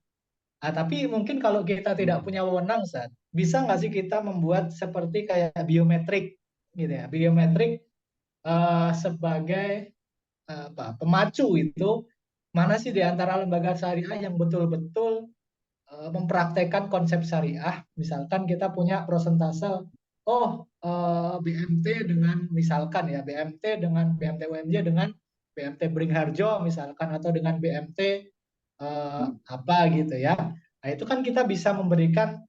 Nah, tapi mungkin kalau kita tidak punya wewenang, bisa nggak sih kita membuat seperti kayak biometrik gitu ya? Biometrik sebagai pemacu itu, mana sih di antara lembaga syariah yang betul-betul mempraktekkan konsep syariah. Misalkan kita punya prosentase, BMT dengan misalkan ya, BMT dengan BMT UMJ dengan BMT Beringharjo misalkan, atau dengan BMT gitu ya. Nah, itu kan kita bisa memberikan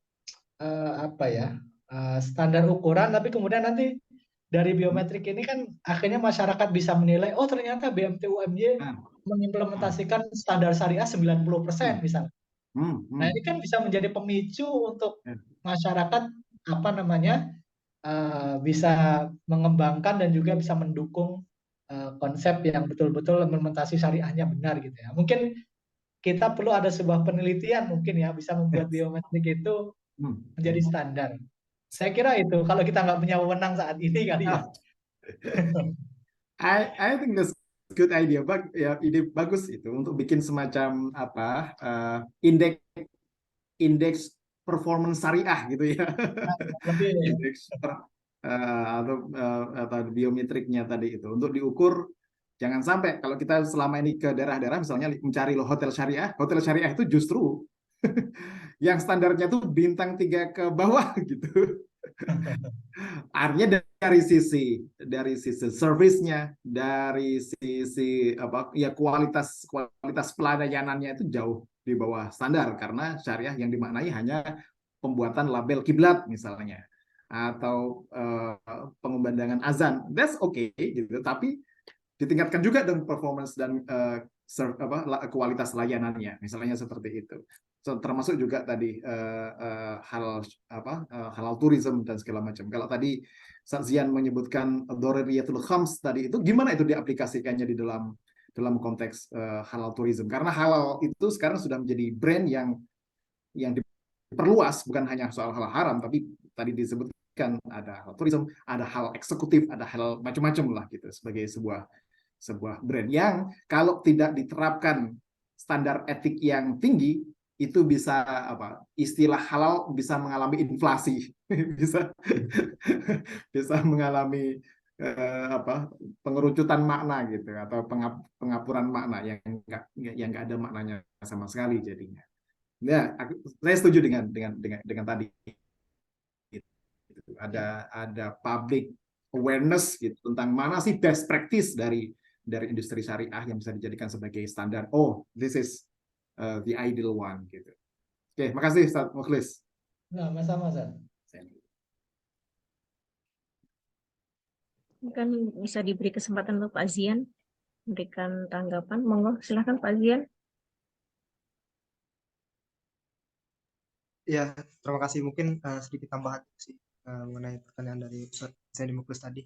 standar ukuran, tapi kemudian nanti dari biometrik ini kan akhirnya masyarakat bisa menilai, oh ternyata BMT UMJ mengimplementasikan standar syariah 90% misalnya. Nah, ini kan bisa menjadi pemicu untuk masyarakat bisa mengembangkan dan juga bisa mendukung konsep yang betul-betul implementasi syariahnya benar gitu ya. Mungkin kita perlu ada sebuah penelitian mungkin ya, bisa membuat biometrik itu menjadi standar. Saya kira itu kalau kita nggak punya wewenang saat ini kali ya. I think that's good idea. Ide bagus itu untuk bikin semacam indeks performance syariah gitu ya. Indeks atau biometriknya tadi itu untuk diukur. Jangan sampai kalau kita selama ini ke daerah-daerah misalnya mencari hotel syariah itu justru yang standarnya tuh bintang 3 ke bawah gitu. Artinya dari sisi servisnya, dari sisi kualitas pelayanannya itu jauh di bawah standar, karena syariah yang dimaknai hanya pembuatan label kiblat misalnya, atau pengumandangan azan. That's okay gitu, tapi ditingkatkan juga dengan performance dan kualitas layanannya, misalnya seperti itu. termasuk juga tadi halal tourism dan segala macam. Kalau tadi Zian menyebutkan Daruriyatul Khams tadi, itu gimana itu diaplikasikannya di dalam konteks halal tourism? Karena halal itu sekarang sudah menjadi brand yang diperluas, bukan hanya soal hal haram, tapi tadi disebutkan ada hal tourism, ada hal eksekutif, ada hal macam-macam lah gitu sebagai sebuah brand yang kalau tidak diterapkan standar etik yang tinggi, itu bisa istilah halal bisa mengalami inflasi, bisa mengalami pengerucutan makna gitu, atau pengapuran makna yang nggak ada maknanya sama sekali jadinya. Ya, saya setuju dengan tadi. Ada public awareness gitu tentang mana sih best practice dari industri syariah yang bisa dijadikan sebagai standar. Oh, this is the ideal one gitu. Oke, makasih Ustaz Mukhlis. Nah, sama-sama, Ustaz. Mungkin bisa diberi kesempatan untuk Pak Zian memberikan tanggapan. Monggo, silakan Pak Zian. Ya, terima kasih. Mungkin sedikit tambahan sih mengenai pertanyaan dari Ustaz Zaini Muklis tadi.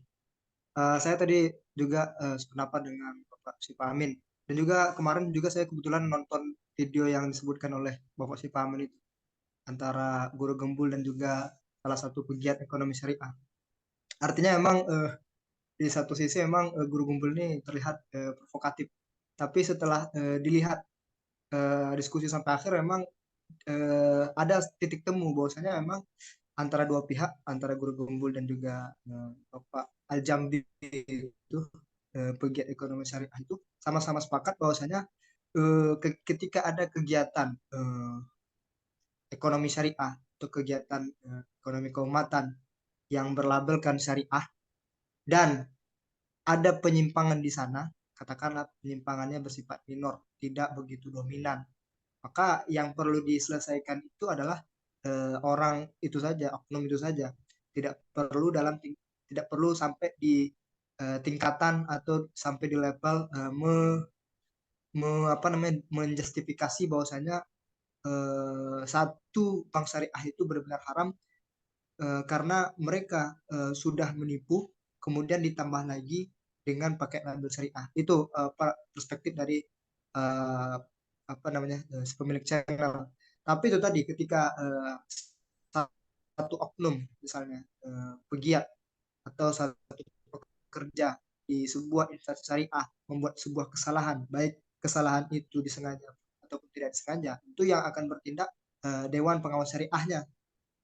Saya tadi juga sependapat dengan Bapak Syifa Amin. Dan juga kemarin juga saya kebetulan nonton video yang disebutkan oleh Bapak Syifa Amin itu, antara guru gembul dan juga salah satu pegiat ekonomi syariah. Artinya emang di satu sisi emang guru gembul ini terlihat provokatif. Tapi setelah dilihat diskusi sampai akhir, memang ada titik temu bahwasanya memang antara dua pihak, antara guru gembul dan juga Bapak Al-Jambi itu, pegiat ekonomi syariah itu, sama-sama sepakat bahwasanya ketika ada kegiatan ekonomi syariah atau kegiatan ekonomi keumatan yang berlabelkan syariah dan ada penyimpangan di sana, katakanlah penyimpangannya bersifat minor, tidak begitu dominan, maka yang perlu diselesaikan itu adalah orang itu saja, oknum itu saja. Tidak perlu sampai di tingkatan atau sampai di level menjustifikasi bahwasanya satu bank syariah itu benar-benar haram karena mereka sudah menipu, kemudian ditambah lagi dengan pakai label syariah. Itu perspektif dari si pemilik channel. Tapi itu tadi, ketika satu oknum misalnya pegiat atau satu pekerja di sebuah instansi syariah membuat sebuah kesalahan, baik kesalahan itu disengaja ataupun tidak disengaja, itu yang akan bertindak Dewan Pengawas Syariahnya.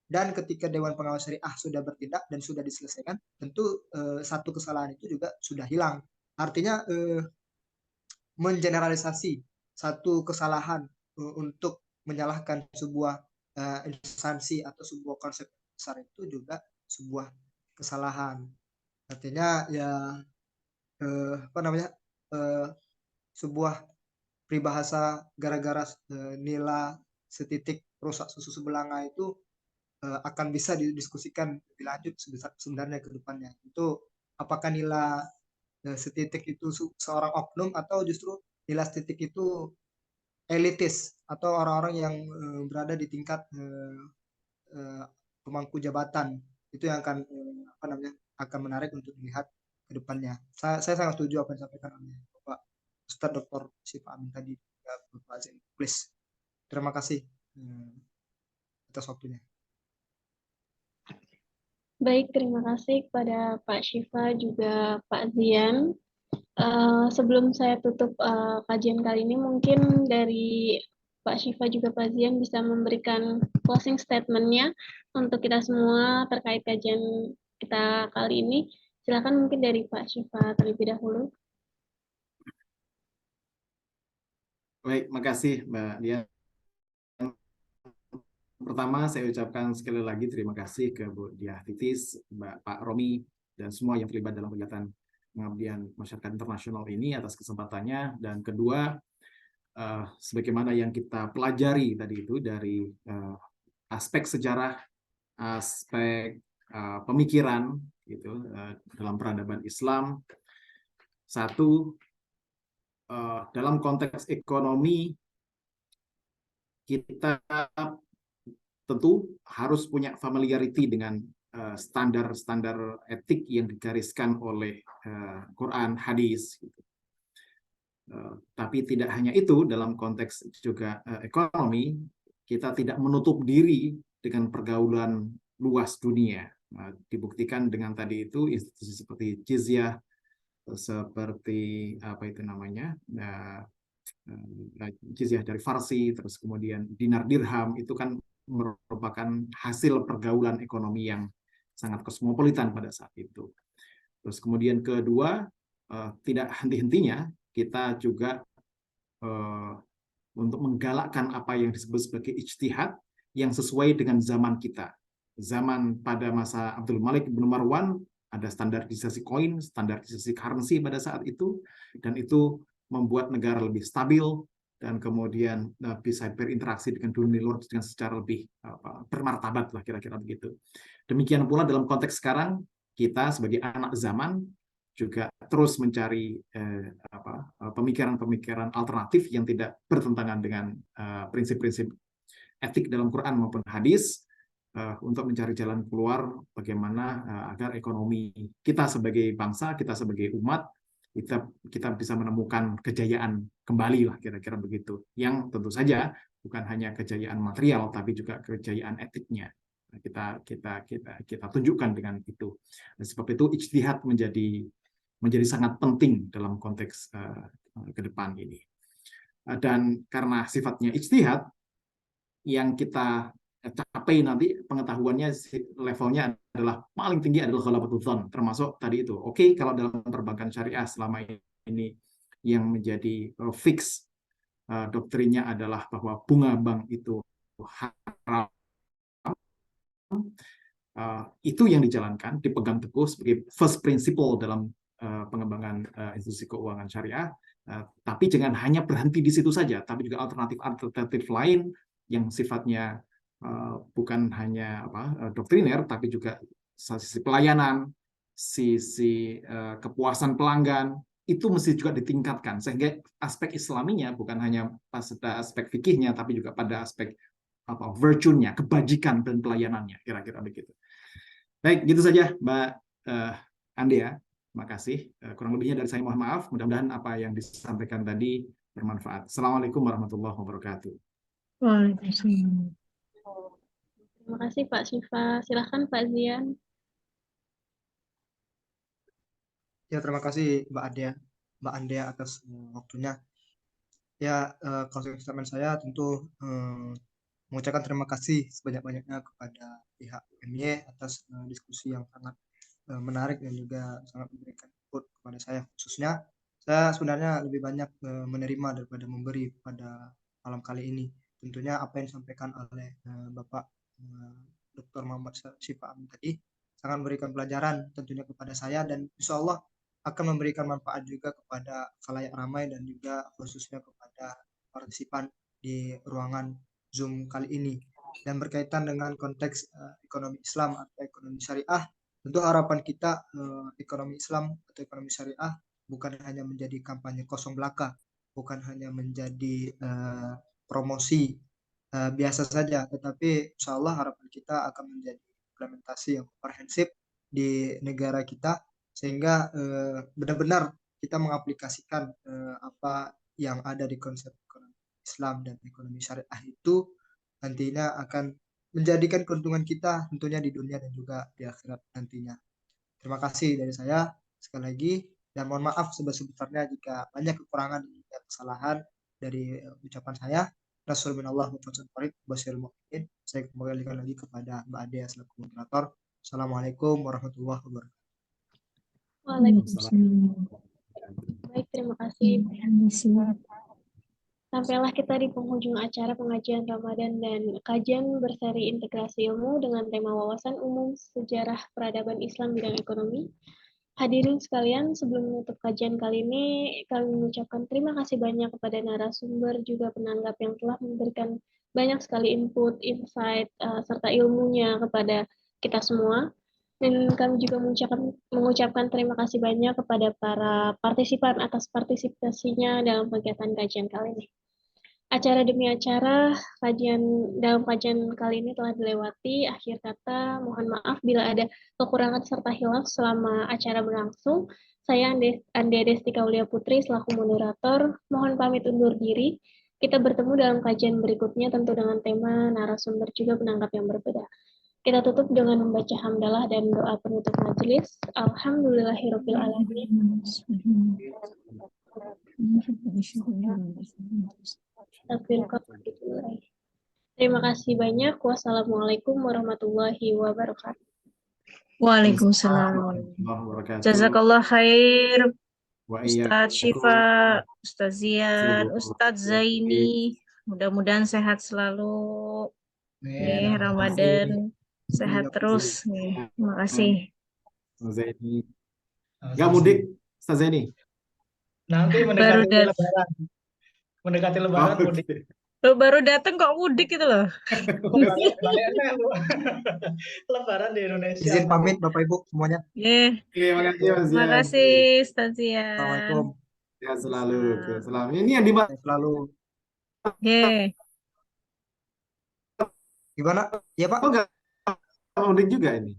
Dan ketika Dewan Pengawas Syariah sudah bertindak dan sudah diselesaikan, tentu satu kesalahan itu juga sudah hilang. Artinya mengeneralisasi satu kesalahan untuk menyalahkan sebuah instansi atau sebuah konsep besar itu juga sebuah kesalahan. Artinya ya sebuah peribahasa gara-gara nila setitik rusak susu sebelanga itu akan bisa didiskusikan lebih lanjut sebenarnya ke depannya. Itu apakah nila setitik itu seorang oknum atau justru nila setitik itu elitis atau orang-orang yang berada di tingkat pemangku jabatan, itu yang akan akan menarik untuk dilihat ke depannya. Saya sangat setuju apa yang disampaikan oleh Bapak Ustadz Dr. Syifa Amin tadi, Bapak Zaini Muklis. Terima kasih atas waktunya. Baik, terima kasih kepada Pak Syifa juga Pak Zian. Sebelum saya tutup kajian kali ini, mungkin dari Pak Syifa juga Pak Zian bisa memberikan closing statement-nya untuk kita semua terkait kajian kita kali ini. Silakan mungkin dari Pak Syifa terlebih dahulu. Baik, makasih Mbak Dian. Pertama, saya ucapkan sekali lagi terima kasih ke Bu Diah Titis, Pak Romi, dan semua yang terlibat dalam kegiatan pengabdian masyarakat internasional ini atas kesempatannya. Dan kedua, sebagaimana yang kita pelajari tadi itu dari aspek sejarah, aspek pemikiran gitu dalam peradaban Islam. Satu, dalam konteks ekonomi, kita tentu harus punya familiarity dengan standar-standar etik yang digariskan oleh Quran, hadis. Gitu. Tapi tidak hanya itu, dalam konteks juga ekonomi, kita tidak menutup diri dengan pergaulan luas dunia. Dibuktikan dengan tadi itu institusi seperti jizyah, seperti apa itu namanya, jizyah dari Farsi, terus kemudian dinar dirham, itu kan merupakan hasil pergaulan ekonomi yang sangat kosmopolitan pada saat itu. Terus kemudian kedua, tidak henti-hentinya kita juga untuk menggalakkan apa yang disebut sebagai ijtihad yang sesuai dengan zaman kita. Zaman pada masa Abdul Malik bin Marwan ada standarisasi koin, standarisasi currency pada saat itu, dan itu membuat negara lebih stabil dan kemudian bisa berinteraksi dengan dunia luar dengan secara lebih bermartabat lah, kira-kira begitu. Demikian pula dalam konteks sekarang, kita sebagai anak zaman juga terus mencari pemikiran-pemikiran alternatif yang tidak bertentangan dengan prinsip-prinsip etik dalam Quran maupun hadis, untuk mencari jalan keluar bagaimana agar ekonomi kita sebagai bangsa, kita sebagai umat, kita bisa menemukan kejayaan kembali lah, kira-kira begitu. Yang tentu saja bukan hanya kejayaan material, tapi juga kejayaan etiknya. Kita tunjukkan dengan itu. Dan sebab itu ijtihad menjadi sangat penting dalam konteks ke depan ini. Dan karena sifatnya ijtihad, yang kita capai nanti pengetahuannya levelnya adalah paling tinggi adalah ghalabatul dzan, termasuk tadi itu. Oke, kalau dalam perbankan syariah selama ini yang menjadi fix doktrinnya adalah bahwa bunga bank itu haram, itu yang dijalankan, dipegang teguh sebagai first principle dalam pengembangan institusi keuangan syariah. Tapi jangan hanya berhenti di situ saja, tapi juga alternatif lain yang sifatnya bukan hanya doktriner, tapi juga sisi pelayanan, sisi kepuasan pelanggan, itu mesti juga ditingkatkan, sehingga aspek islaminya bukan hanya pada aspek fikihnya, tapi juga pada aspek virtue-nya, kebajikan dan pelayanannya, kira-kira begitu. Baik, gitu saja Mbak Andea. Terima kasih. Kurang lebihnya dari saya mohon maaf. Mudah-mudahan apa yang disampaikan tadi bermanfaat. Assalamualaikum warahmatullahi wabarakatuh. Waalaikumsalam. Terima kasih Pak Syifa. Silahkan Pak Zian. Ya, terima kasih Mbak Andea atas waktunya. Ya, closing statement saya tentu mengucapkan terima kasih sebanyak-banyaknya kepada pihak UMY atas diskusi yang sangat menarik dan juga sangat memberikan input kepada saya. Khususnya saya sebenarnya lebih banyak menerima daripada memberi pada malam kali ini. Tentunya apa yang disampaikan oleh Bapak Dr. Muhammad Syifa Amin tadi sangat memberikan pelajaran tentunya kepada saya, dan insya Allah akan memberikan manfaat juga kepada khalayak ramai dan juga khususnya kepada partisipan di ruangan Zoom kali ini. Dan berkaitan dengan konteks ekonomi Islam atau ekonomi syariah, tentu harapan kita ekonomi Islam atau ekonomi syariah bukan hanya menjadi kampanye kosong belaka, bukan hanya menjadi promosi biasa saja, tetapi insya Allah harapan kita akan menjadi implementasi yang komprehensif di negara kita, sehingga benar-benar kita mengaplikasikan apa yang ada di konsep ekonomi Islam dan ekonomi syariah itu nantinya akan menjadikan keuntungan kita tentunya di dunia dan juga di akhirat nantinya. Terima kasih dari saya sekali lagi, dan mohon maaf sebesar-besarnya jika banyak kekurangan dan kesalahan dari ucapan saya. Rasulullah mu'min. Saya kembalikan lagi kepada Mbak Adea selaku moderator. Assalamualaikum warahmatullahi wabarakatuh. Waalaikumsalam. Baik, terima kasih. Sampailah kita di penghujung acara pengajian Ramadan dan kajian berseri integrasi ilmu dengan tema wawasan umum sejarah peradaban Islam bidang ekonomi. Hadirin sekalian, sebelum menutup kajian kali ini, kami mengucapkan terima kasih banyak kepada narasumber juga penanggap yang telah memberikan banyak sekali input, insight, serta ilmunya kepada kita semua. Dan kami juga mengucapkan terima kasih banyak kepada para partisipan atas partisipasinya dalam kegiatan kajian kali ini. Acara demi acara, dalam kajian kali ini telah dilewati. Akhir kata, mohon maaf bila ada kekurangan serta hilaf selama acara berlangsung. Saya Ande Destika Aulia Putri selaku moderator. Mohon pamit undur diri. Kita bertemu dalam kajian berikutnya tentu dengan tema narasumber juga penanggap yang berbeda. Kita tutup dengan membaca hamdalah dan doa penutup majelis. Alhamdulillahirabbil alamin. Terima kasih banyak. Wassalamualaikum warahmatullahi wabarakatuh. Waalaikumsalam. Warahmatullahi wabarakatuh. Jazakallah khair. Wa Ustadz iyyakum. Syifa, Ustadz Zian, Ustadz Zaini. Mudah-mudahan sehat selalu. Nih, Ramadan sehat terus. Nih, terima kasih. Ustaz Zaini. Nggak mudik, Ustaz Zaini? Nanti Baru mendekati lebaran. Mendekati lebaran Oh, mudik. Lo baru datang kok mudik gitu loh. Balik-baliknya, Bu. Lebaran di Indonesia. Izin pamit Bapak Ibu semuanya. Terima kasih Mas Terima Zian. kasih Ustadz Zian. Assalamualaikum. Ya selalu, selalu. Ini yang di mana? Selalu. Gimana? Ya Pak? Oh, nggak mudik juga ini?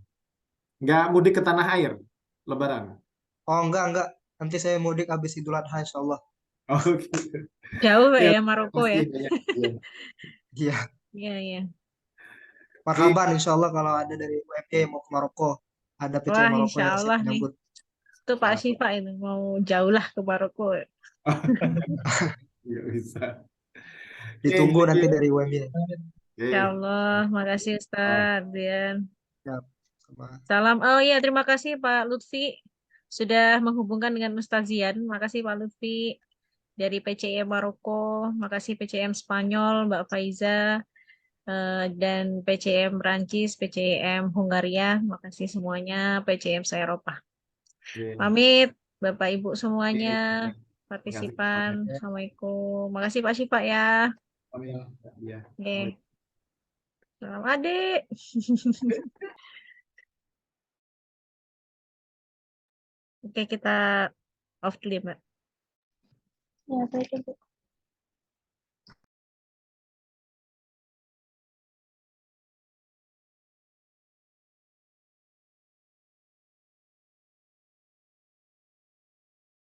Nggak mudik ke tanah air, Lebaran? Oh enggak. Nanti saya mudik habis Idul Adha insyaallah. Oh gitu. Jauh Ya, ya Maroko ya. Iya. Iya. Marhaban insyaallah kalau ada dari UMY yang mau ke Maroko. Ada PCM Wah, Maroko insya yang siap Allah nih. menyambut. Itu Pak Syifa itu mau jauh lah ke Maroko. Nggak bisa. Ditunggu Oke, nanti thank you. dari UMY. Insya Allah, makasih Ustadz Zian. Ya, sama. Salam. Oh iya, terima kasih Pak Lutfi sudah menghubungkan dengan Ustadz Zian. Makasih Pak Lutfi dari PCM Maroko. Makasih PCM Spanyol, Mbak Faiza, dan PCM Prancis, PCM Hungaria. Makasih semuanya PCM se-Eropa. Pamit Bapak Ibu semuanya, partisipan. Assalamualaikum. Makasih Pak Syifa ya. Ya. Oke. Salam adik. Oke, kita off dulu ya, Mbak. Ya, baik, Ibu.